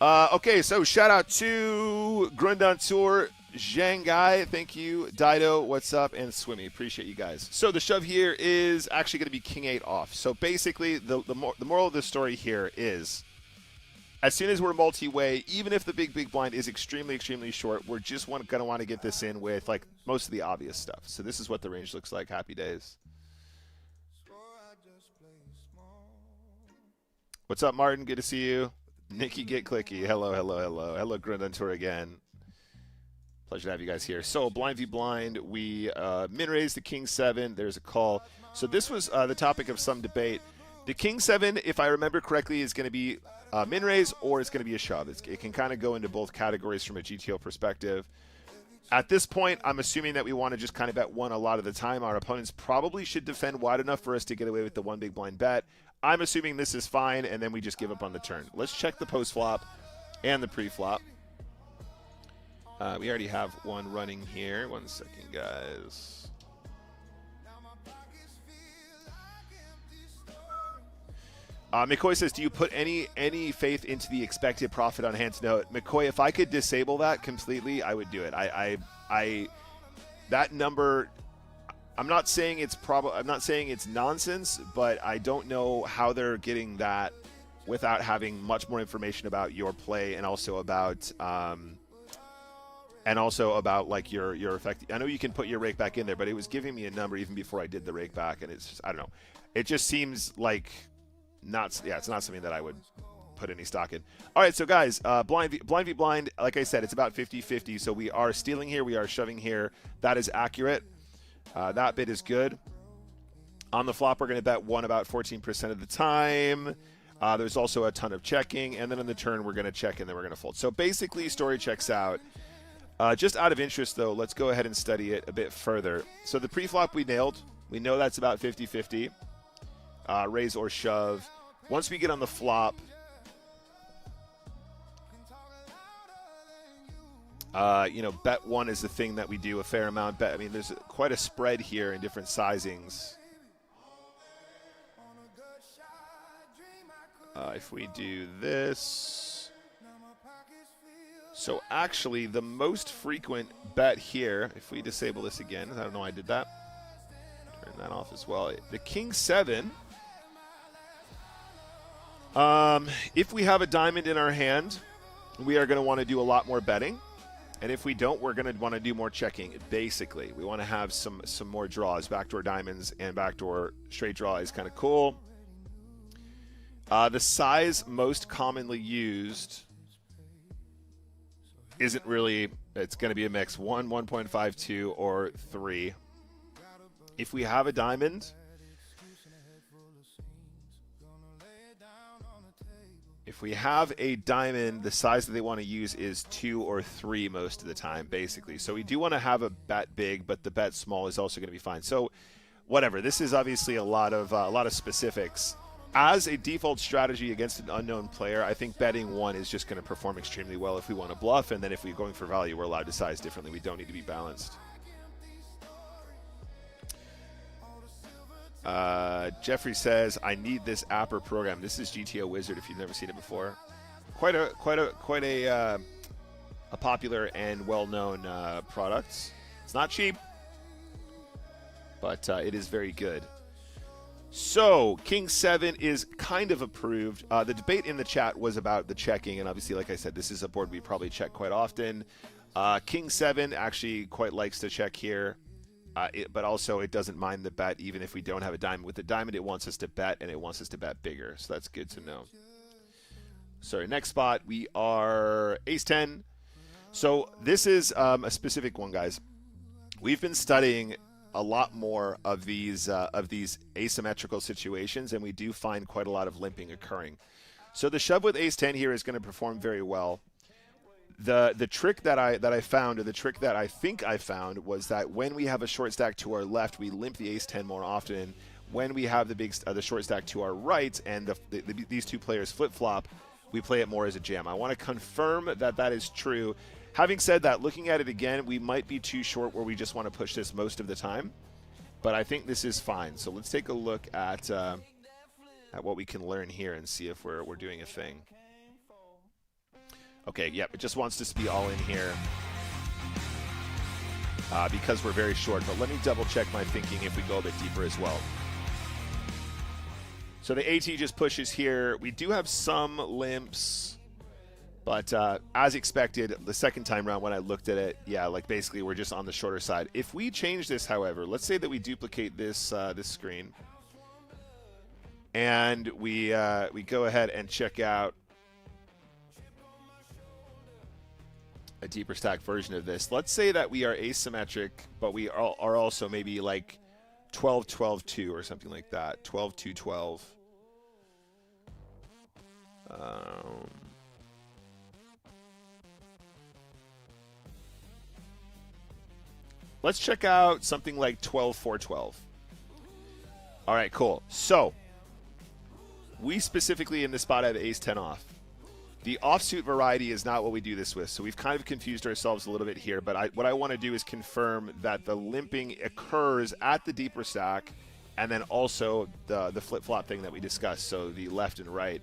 Okay, so shout-out to Grundantur, Zhangai, thank you. Dido, what's up? And Swimmy, appreciate you guys. So the shove here is actually going to be King 8 off. So basically, the moral of the story here is... as soon as we're multi-way, even if the big blind is extremely, extremely short, we're just going to want to get this in with like most of the obvious stuff. So this is what the range looks like. Happy days. What's up, Martin? Good to see you. Nikki, get clicky. Hello, hello, hello. Hello, Grundantur again. Pleasure to have you guys here. So blind v blind, we min-raise the King 7. There's a call. So this was the topic of some debate. The King 7, if I remember correctly, is going to be min-raise or it's going to be a shove. It can kind of go into both categories from a GTO perspective. At this point, I'm assuming that we want to just kind of bet one a lot of the time. Our opponents probably should defend wide enough for us to get away with the one big blind bet. I'm assuming this is fine, and then we just give up on the turn. Let's check the post-flop and the pre-flop. We already have one running here. 1 second, guys. McCoy says, do you put any faith into the expected profit on hands? No, McCoy, if I could disable that completely, I would do it. That number, I'm not saying it's nonsense, but I don't know how they're getting that without having much more information about your play and also about like your effect. I know you can put your rake back in there, but it was giving me a number even before I did the rake back, and it's just, I don't know. It just seems like it's not something that I would put any stock in. All right, so guys, blind v blind, like I said, it's about 50-50. So we are stealing here, we are shoving here. That is accurate. That bit is good. On the flop, we're going to bet one about 14% of the time. There's also a ton of checking, and then on the turn, we're going to check, and then we're going to fold. So basically, story checks out. Just out of interest, though, let's go ahead and study it a bit further. So the pre-flop we nailed. We know that's about 50-50. Raise or shove. Once we get on the flop, You know, bet one is the thing that we do a fair amount. I mean, there's quite a spread here in different sizings. If we do this, so actually the most frequent bet here, if we disable this again, I don't know why I did that. Turn that off as well. The King 7. If we have a diamond in our hand, we are going to want to do a lot more betting. And if we don't, we're going to want to do more checking, basically. We want to have some more draws. Backdoor diamonds and backdoor straight draw is kind of cool. The size most commonly used isn't really, it's going to be a mix. 1, 1.52, or 3. If we have a diamond, the size that they want to use is 2 or 3 most of the time, basically. So we do want to have a bet big, but the bet small is also going to be fine. So whatever. This is obviously a lot of specifics. As a default strategy against an unknown player, I think betting 1 is just going to perform extremely well if we want to bluff, and then if we're going for value, we're allowed to size differently. We don't need to be balanced. Jeffrey says, I need this app or program. This is GTO Wizard if you've never seen it before. Quite a popular and well-known product. It's not cheap, but it is very good. So, King 7 is kind of approved. The debate in the chat was about the checking, and obviously, like I said, this is a board we probably check quite often. King 7 actually quite likes to check here, but also it doesn't mind the bet even if we don't have a diamond. With the diamond, it wants us to bet, and it wants us to bet bigger, so that's good to know. Sorry, next spot, we are Ace-10. So this is a specific one, guys. We've been studying a lot more of these asymmetrical situations, and we do find quite a lot of limping occurring. So the shove with Ace-10 here is going to perform very well. The trick that I found, or the trick that I think I found, was that when we have a short stack to our left, we limp the Ace-10 more often. When we have the short stack to our right, and these two players flip-flop, we play it more as a jam. I want to confirm that that is true. Having said that, looking at it again, we might be too short where we just want to push this most of the time. But I think this is fine. So let's take a look at what we can learn here and see if we're doing a thing. Okay, yep, it just wants us to be all in here because we're very short. But let me double check my thinking if we go a bit deeper as well. So the AT just pushes here. We do have some limps. But as expected, the second time around when I looked at it, yeah, like basically we're just on the shorter side. If we change this, however, let's say that we duplicate this this screen, and we go ahead and check out a deeper stack version of this. Let's say that we are asymmetric, but we are also maybe like 12-12-2 or something like that. 12-2-12. Let's check out something like 12-4-12. All right, cool. So we specifically in this spot have Ace-10 off. The offsuit variety is not what we do this with, so we've kind of confused ourselves a little bit here, but what I want to do is confirm that the limping occurs at the deeper stack, and then also the flip-flop thing that we discussed, so the left and right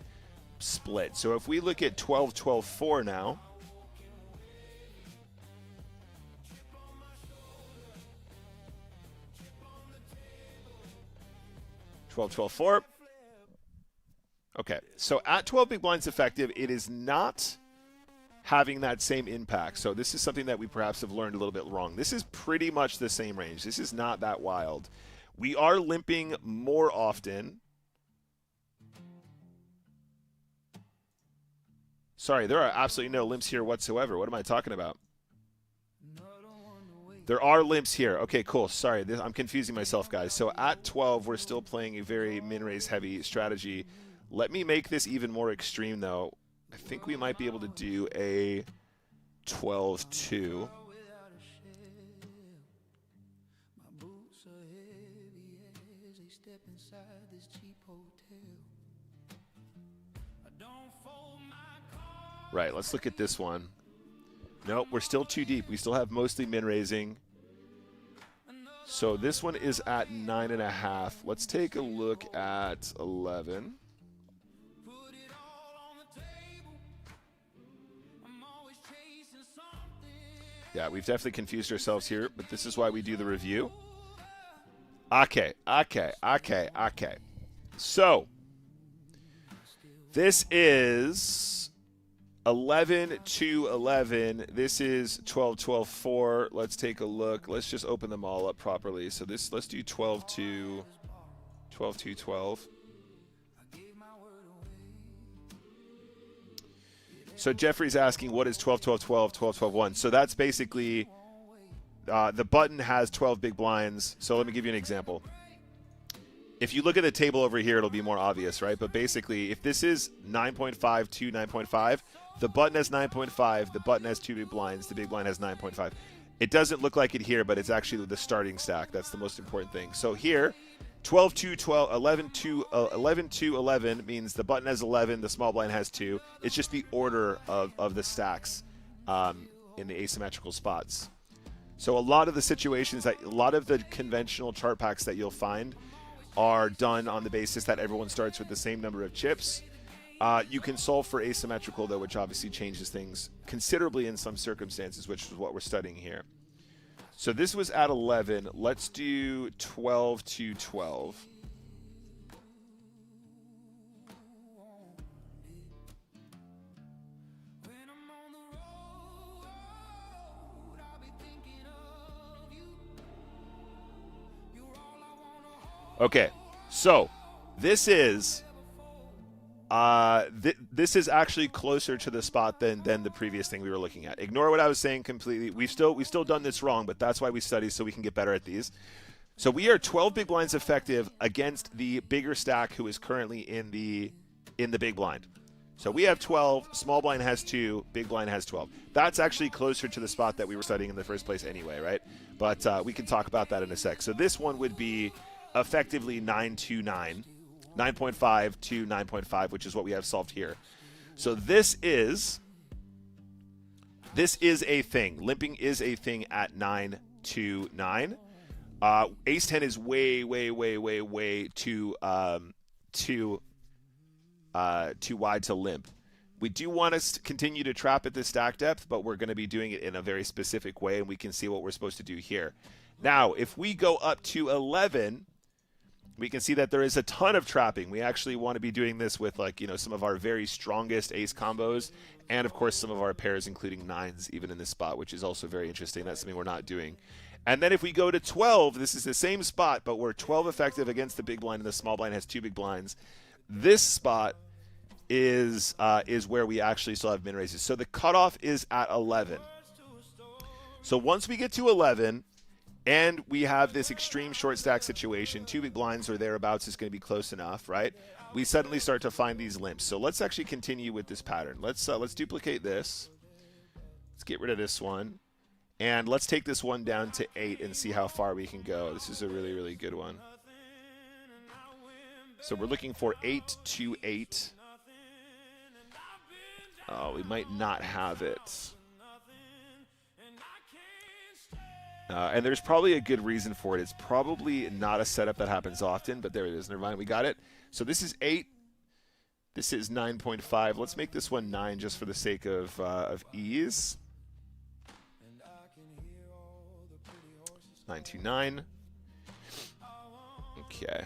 split. So if we look at 12-12-4 now, okay, so at 12 big blinds effective, it is not having that same impact. So this is something that we perhaps have learned a little bit wrong. This is pretty much the same range. This is not that wild. We are limping more often. Sorry, there are absolutely no limps here whatsoever. What am I talking about? There are limps here. Okay, cool. Sorry, I'm confusing myself, guys. So at 12, we're still playing a very min-raise heavy strategy. Let me make this even more extreme, though. I think we might be able to do a 12-2. Right, let's look at this one. Nope, we're still too deep. We still have mostly min raising. So this one is at 9.5. Let's take a look at 11. Yeah, we've definitely confused ourselves here, but this is why we do the review. Okay. So, this is 11 to 11. This is 12, 12, 4. Let's take a look. Let's just open them all up properly. So this, let's do 12 to 12 to 12. So Jeffrey's asking, what is 12, 12, 12, 12, 12, 1? So that's basically, the button has 12 big blinds. So let me give you an example. If you look at the table over here, it'll be more obvious, right? But basically, if this is 9.5 to 9.5, the button has 9.5, the button has 2 big blinds, the big blind has 9.5. It doesn't look like it here, but it's actually the starting stack. That's the most important thing. So here, 12 to 12, 11 to 11 means the button has 11, the small blind has 2. It's just the order of the stacks in the asymmetrical spots. So a lot of the situations, a lot of the conventional chart packs that you'll find are done on the basis that everyone starts with the same number of chips. You can solve for asymmetrical, though, which obviously changes things considerably in some circumstances, which is what we're studying here. So this was at 11. Let's do 12 to 12. Okay, so this is this is actually closer to the spot than the previous thing we were looking at. Ignore what I was saying completely. We've still done this wrong, but that's why we study, so we can get better at these. So we are 12 big blinds effective against the bigger stack who is currently in the big blind. So we have 12, small blind has 2, big blind has 12. That's actually closer to the spot that we were studying in the first place anyway, right? But we can talk about that in a sec. So this one would be effectively 9 to 9. 9.5 to 9.5, which is what we have solved here. So this is a thing. Limping is a thing at 9 to 9. Ace 10 is way too wide to limp. We do want to continue to trap at this stack depth, but we're going to be doing it in a very specific way, and we can see what we're supposed to do here. Now, if we go up to 11, we can see that there is a ton of trapping. We actually want to be doing this with, like, you know, some of our very strongest ace combos, and of course some of our pairs, including 9s, even in this spot, which is also very interesting. That's something we're not doing. And then if we go to 12, this is the same spot, but we're 12 effective against the big blind, and the small blind has 2 big blinds. This spot is where we actually still have min raises. So the cutoff is at 11. So once we get to 11, and we have this extreme short stack situation, 2 big blinds or thereabouts is going to be close enough, right? We suddenly start to find these limps. So let's actually continue with this pattern. Let's duplicate this. Let's get rid of this one. And let's take this one down to 8 and see how far we can go. This is a really good one. So we're looking for 8 to 8. Oh, we might not have it. And there's probably a good reason for it. It's probably not a setup that happens often, but there it is. Never mind, we got it. So this is 8. This is 9.5. Let's make this one 9 just for the sake of ease. 9 to 9. Okay.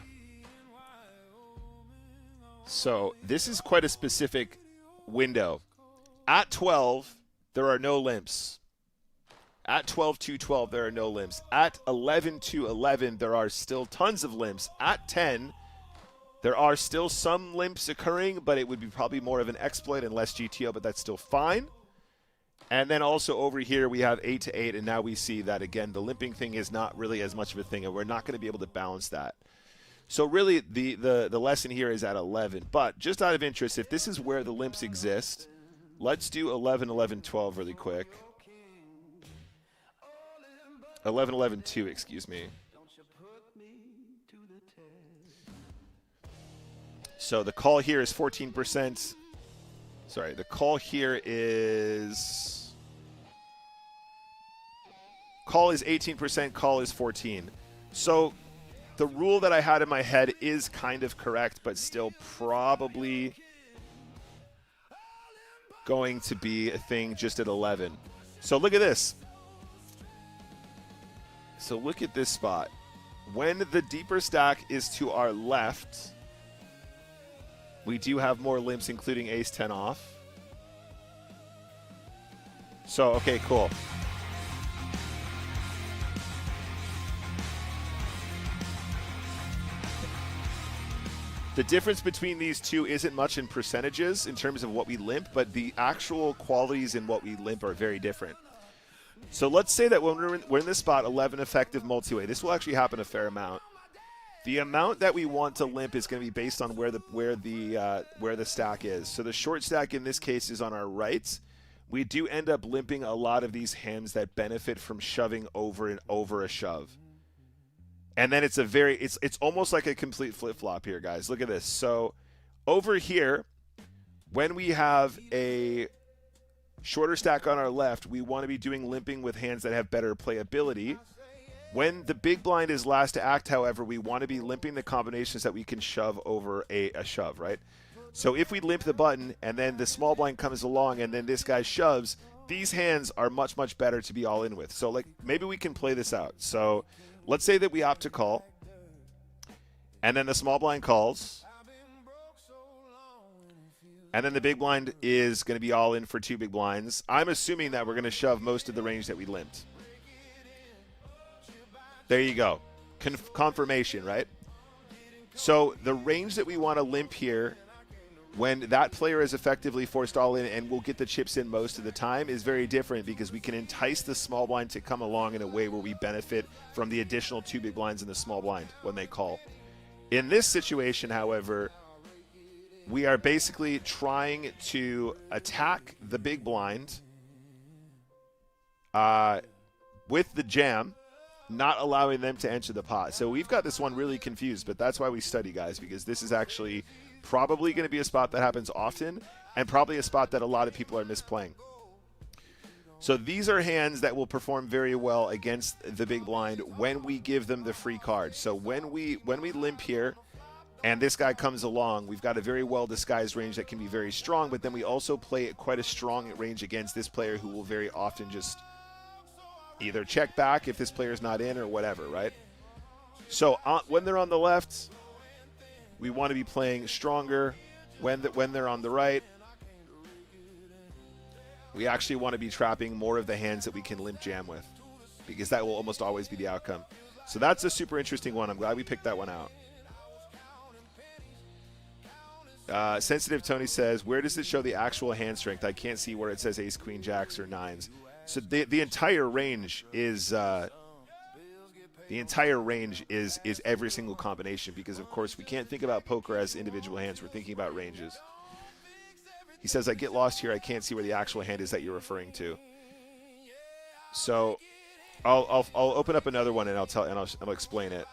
So this is quite a specific window. At 12, there are no limps. At 12 to 12, there are no limps. At 11 to 11, there are still tons of limps. At 10, there are still some limps occurring, but it would be probably more of an exploit and less GTO, but that's still fine. And then also over here, we have 8 to 8, and now we see that, again, the limping thing is not really as much of a thing, and we're not going to be able to balance that. So really, the lesson here is at 11. But just out of interest, if this is where the limps exist, let's do 11, 11, 12 really quick. 11, 11, 2, excuse me. So the call here is 14%. Sorry, the call here is Call is 18%, call is 14. So the rule that I had in my head is kind of correct, but still probably going to be a thing just at 11. So look at this. So look at this spot. When the deeper stack is to our left, we do have more limps, including ace-10 off. So, okay, cool. The difference between these two isn't much in percentages in terms of what we limp, but the actual qualities in what we limp are very different. So let's say that when we're in this spot, 11 effective multi-way, this will actually happen a fair amount. The amount that we want to limp is going to be based on where the stack is. So the short stack in this case is on our right. We do end up limping a lot of these hands that benefit from shoving over and over a shove. And then it's almost like a complete flip-flop here, guys. Look at this. So over here, when we have a shorter stack on our left, we want to be doing limping with hands that have better playability. When the big blind is last to act, however, we want to be limping the combinations that we can shove over a shove, right? So if we limp the button and then the small blind comes along and then this guy shoves, these hands are much, much better to be all in with. So like maybe we can play this out. So let's say that we opt to call, and then the small blind calls, and then the big blind is going to be all in for 2 big blinds. I'm assuming that we're going to shove most of the range that we limped. There you go. Confirmation, right? So the range that we want to limp here, when that player is effectively forced all in and will get the chips in most of the time, is very different because we can entice the small blind to come along in a way where we benefit from the additional 2 big blinds in the small blind when they call. In this situation, however, we are basically trying to attack the big blind with the jam, not allowing them to enter the pot. So we've got this one really confused, but that's why we study, guys, because this is actually probably going to be a spot that happens often and probably a spot that a lot of people are misplaying. So these are hands that will perform very well against the big blind when we give them the free card. So when we limp here and this guy comes along, we've got a very well disguised range that can be very strong, but then we also play quite a strong range against this player who will very often just either check back if this player's not in or whatever, right? So when they're on the left, we want to be playing stronger. When they're on the right, we actually want to be trapping more of the hands that we can limp jam with, because that will almost always be the outcome. So that's a super interesting one. I'm glad we picked that one out. Sensitive Tony says, where does it show the actual hand strength? I can't see where it says ace, queen, jacks, or nines. So the entire range is every single combination, because of course we can't think about poker as individual hands. We're thinking about ranges. He says, I get lost here. I can't see where the actual hand is that you're referring to. So I'll open up another one and I'll explain it.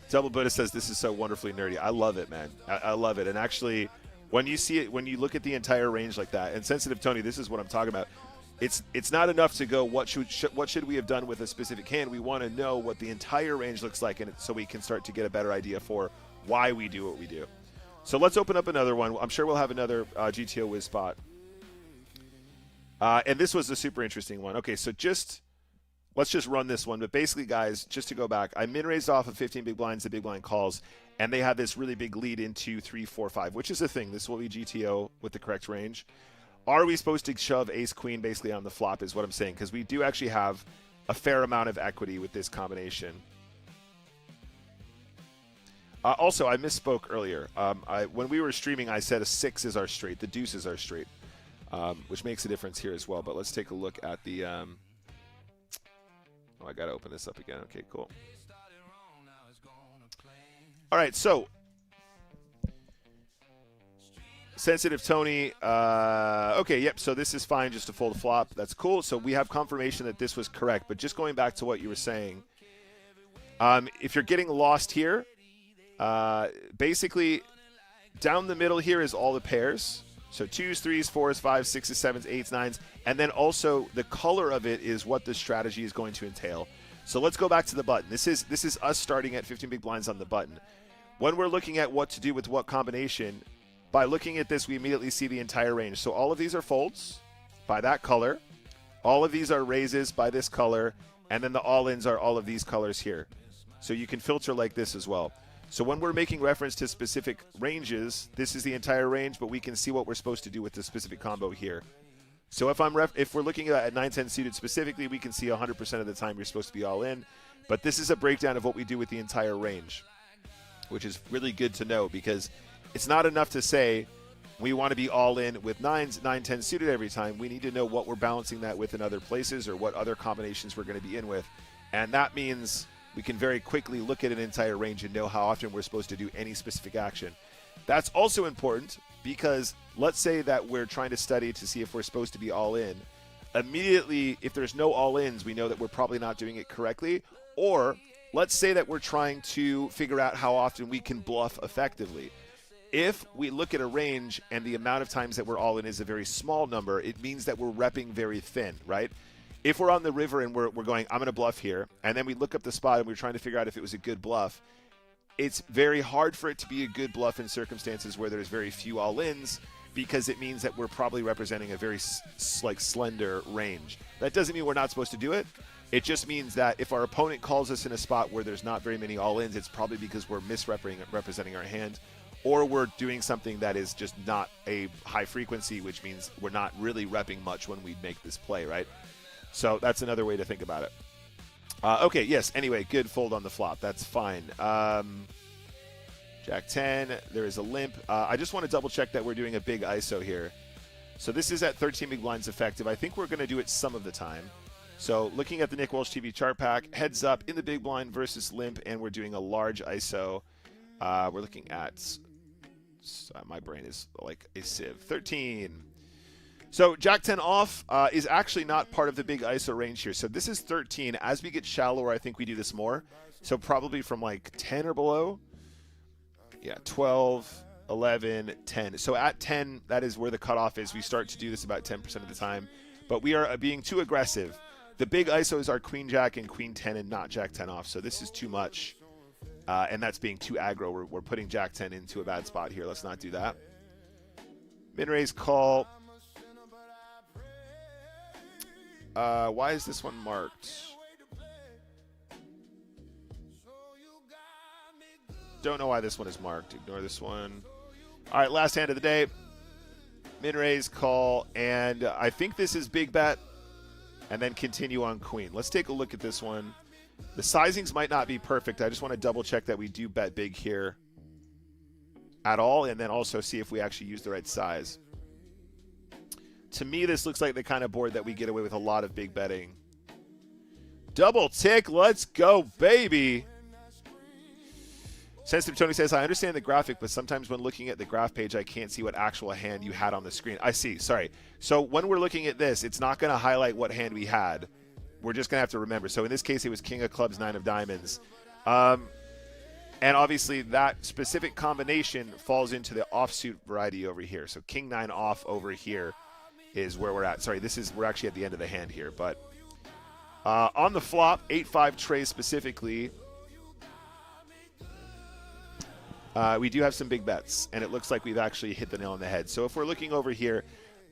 Double Buddha says, this is so wonderfully nerdy. I love it, man. I love it. And actually, when you see it, when you look at the entire range like that, and Sensitive Tony, this is what I'm talking about. It's not enough to go, what should we have done with a specific hand? We want to know what the entire range looks like, and so we can start to get a better idea for why we do what we do. So let's open up another one. I'm sure we'll have another GTO Wiz spot. And this was a super interesting one. Okay, so let's just run this one. But basically, guys, just to go back, I min-raised off of 15 big blinds, the big blind calls, and they had this really big lead into 3, 4, 5, which is a thing. This will be GTO with the correct range. Are we supposed to shove ace queen basically on the flop is what I'm saying, because we do actually have a fair amount of equity with this combination. Also, I misspoke earlier. When we were streaming, I said a 6 is our straight. The deuce is our straight, which makes a difference here as well. But let's take a look at the... Oh, I got to open this up again. Okay, cool. All right, so... Sensitive Tony, okay, yep, so this is fine just to fold a flop. That's cool. So we have confirmation that this was correct. But just going back to what you were saying, if you're getting lost here, basically down the middle here is all the pairs. So 2s, 3s, 4s, 5s, 6s, 7s, 8s, 9s, and then also the color of it is what the strategy is going to entail. So let's go back to the button. This is us starting at 15 big blinds on the button. When we're looking at what to do with what combination, by looking at this, we immediately see the entire range. So all of these are folds by that color. All of these are raises by this color, and then the all-ins are all of these colors here. So you can filter like this as well. So when we're making reference to specific ranges, this is the entire range, but we can see what we're supposed to do with the specific combo here. So if we're looking at 9-10 suited specifically, we can see 100% of the time you're supposed to be all in. But this is a breakdown of what we do with the entire range, which is really good to know, because it's not enough to say we want to be all in with 9-10 suited every time. We need to know what we're balancing that with in other places, or what other combinations we're going to be in with. And that means we can very quickly look at an entire range and know how often we're supposed to do any specific action. That's also important because let's say that we're trying to study to see if we're supposed to be all in. Immediately, if there's no all-ins, we know that we're probably not doing it correctly. Or let's say that we're trying to figure out how often we can bluff effectively. If we look at a range and the amount of times that we're all in is a very small number, it means that we're repping very thin, right? If we're on the river and we're going, I'm going to bluff here, and then we look up the spot and we're trying to figure out if it was a good bluff, it's very hard for it to be a good bluff in circumstances where there's very few all-ins, because it means that we're probably representing a very slender range. That doesn't mean we're not supposed to do it. It just means that if our opponent calls us in a spot where there's not very many all-ins, it's probably because we're misrepresenting our hand, or we're doing something that is just not a high frequency, which means we're not really repping much when we make this play, right? So that's another way to think about it. Okay, yes, anyway, good fold on the flop. That's fine. Jack 10, there is a limp. I just want to double check that we're doing a big ISO here. So this is at 13 big blinds effective. I think we're going to do it some of the time. So looking at the Nick Walsh TV chart pack, heads up in the big blind versus limp, and we're doing a large ISO. We're looking at, my brain is like a sieve, 13. So Jack 10 off is actually not part of the big ISO range here. So this is 13. As we get shallower, I think we do this more. So probably from like 10 or below. Yeah, 12, 11, 10. So at 10, that is where the cutoff is. We start to do this about 10% of the time. But we are being too aggressive. The big ISOs are Queen Jack and Queen 10 and not Jack 10 off. So this is too much. And that's being too aggro. We're putting Jack 10 into a bad spot here. Let's not do that. Min-raise call. Why is this one marked? Don't know why this one is marked. Ignore this one. All right, last hand of the day. Min-raise call, and I think this is big bet, and then continue on queen. Let's take a look at this one. The sizings might not be perfect. I just want to double check that we do bet big here at all, and then also see if we actually use the right size. To me, this looks like the kind of board that we get away with a lot of big betting. Double tick, let's go, baby. Sensitive Tony says, I understand the graphic, but sometimes when looking at the graph page, I can't see what actual hand you had on the screen. I see, sorry. So when we're looking at this, it's not going to highlight what hand we had. We're just going to have to remember. So in this case, it was King of Clubs, 9 of Diamonds. And obviously, that specific combination falls into the offsuit variety over here. So King 9 off over here is where we're at. Sorry, we're actually at the end of the hand here. But on the flop, 8-5 tray specifically, we do have some big bets, and it looks like we've actually hit the nail on the head. So if we're looking over here,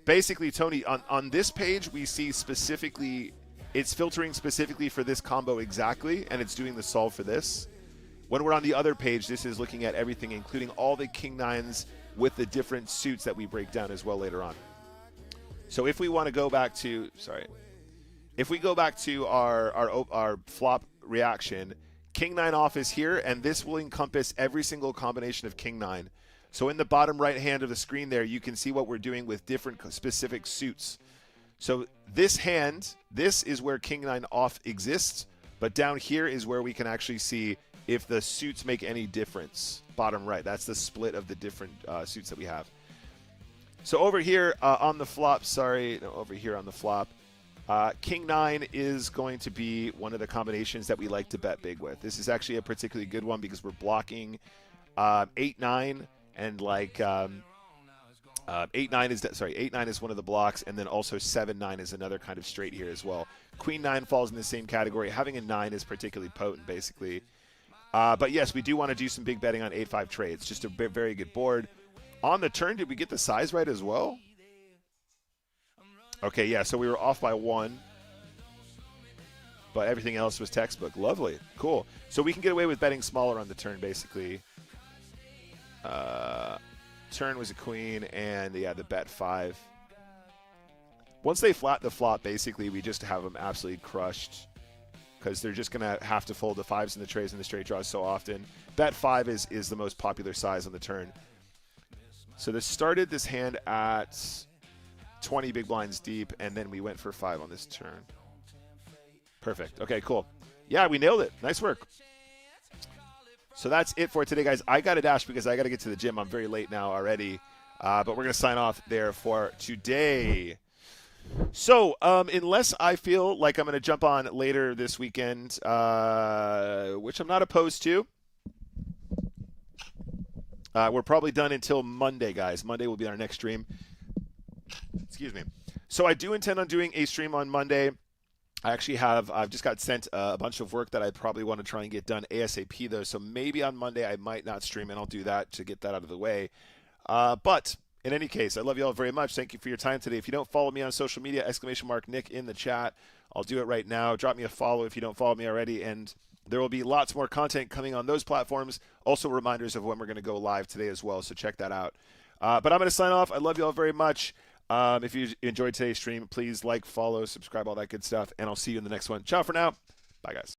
basically, Tony, on this page, we see specifically, it's filtering specifically for this combo exactly, and it's doing the solve for this. When we're on the other page, this is looking at everything, including all the King 9s with the different suits that we break down as well later on. So if we want to go back to, if we go back to our flop reaction, King 9 off is here, and this will encompass every single combination of King 9. So in the bottom right hand of the screen there, you can see what we're doing with different specific suits. So this hand, this is where King 9 off exists, but down here is where we can actually see if the suits make any difference. Bottom right, that's the split of the different suits that we have. So over here on the flop, over here on the flop, King 9 is going to be one of the combinations that we like to bet big with. This is actually a particularly good one because we're blocking 8-9 and like 8-9 is sorry 8-9 is one of the blocks, and then also 7-9 is another kind of straight here as well. Queen-9 falls in the same category. Having a 9 is particularly potent, basically. But yes, we do want to do some big betting on 8-5 trades. Just a very good board. On the turn, did we get the size right as well? Okay, yeah, so we were off by 1. But everything else was textbook. Lovely. Cool. So we can get away with betting smaller on the turn, basically. Turn was a queen, and yeah, the bet 5. Once they flat the flop, basically, we just have them absolutely crushed because they're just going to have to fold the 5s and the trays and the straight draws so often. Bet 5 is the most popular size on the turn. So this started this hand at 20 big blinds deep, and then we went for 5 on this turn. Perfect. Okay, cool. Yeah, we nailed it. Nice work. So that's it for today, guys. I got to dash because I got to get to the gym. I'm very late now already. But we're going to sign off there for today. So unless I feel like I'm going to jump on later this weekend, which I'm not opposed to, we're probably done until Monday, guys. Monday will be our next stream. Excuse me. So I do intend on doing a stream on Monday. I've just got sent a bunch of work that I probably want to try and get done ASAP, though. So maybe on Monday I might not stream, and I'll do that to get that out of the way. But in any case, I love you all very much. Thank you for your time today. If you don't follow me on social media, !Nick in the chat. I'll do it right now. Drop me a follow if you don't follow me already, and there will be lots more content coming on those platforms. Also reminders of when we're going to go live today as well, so check that out. But I'm going to sign off. I love you all very much. If you enjoyed today's stream, please like, follow, subscribe, all that good stuff, and I'll see you in the next one. Ciao for now. Bye, guys.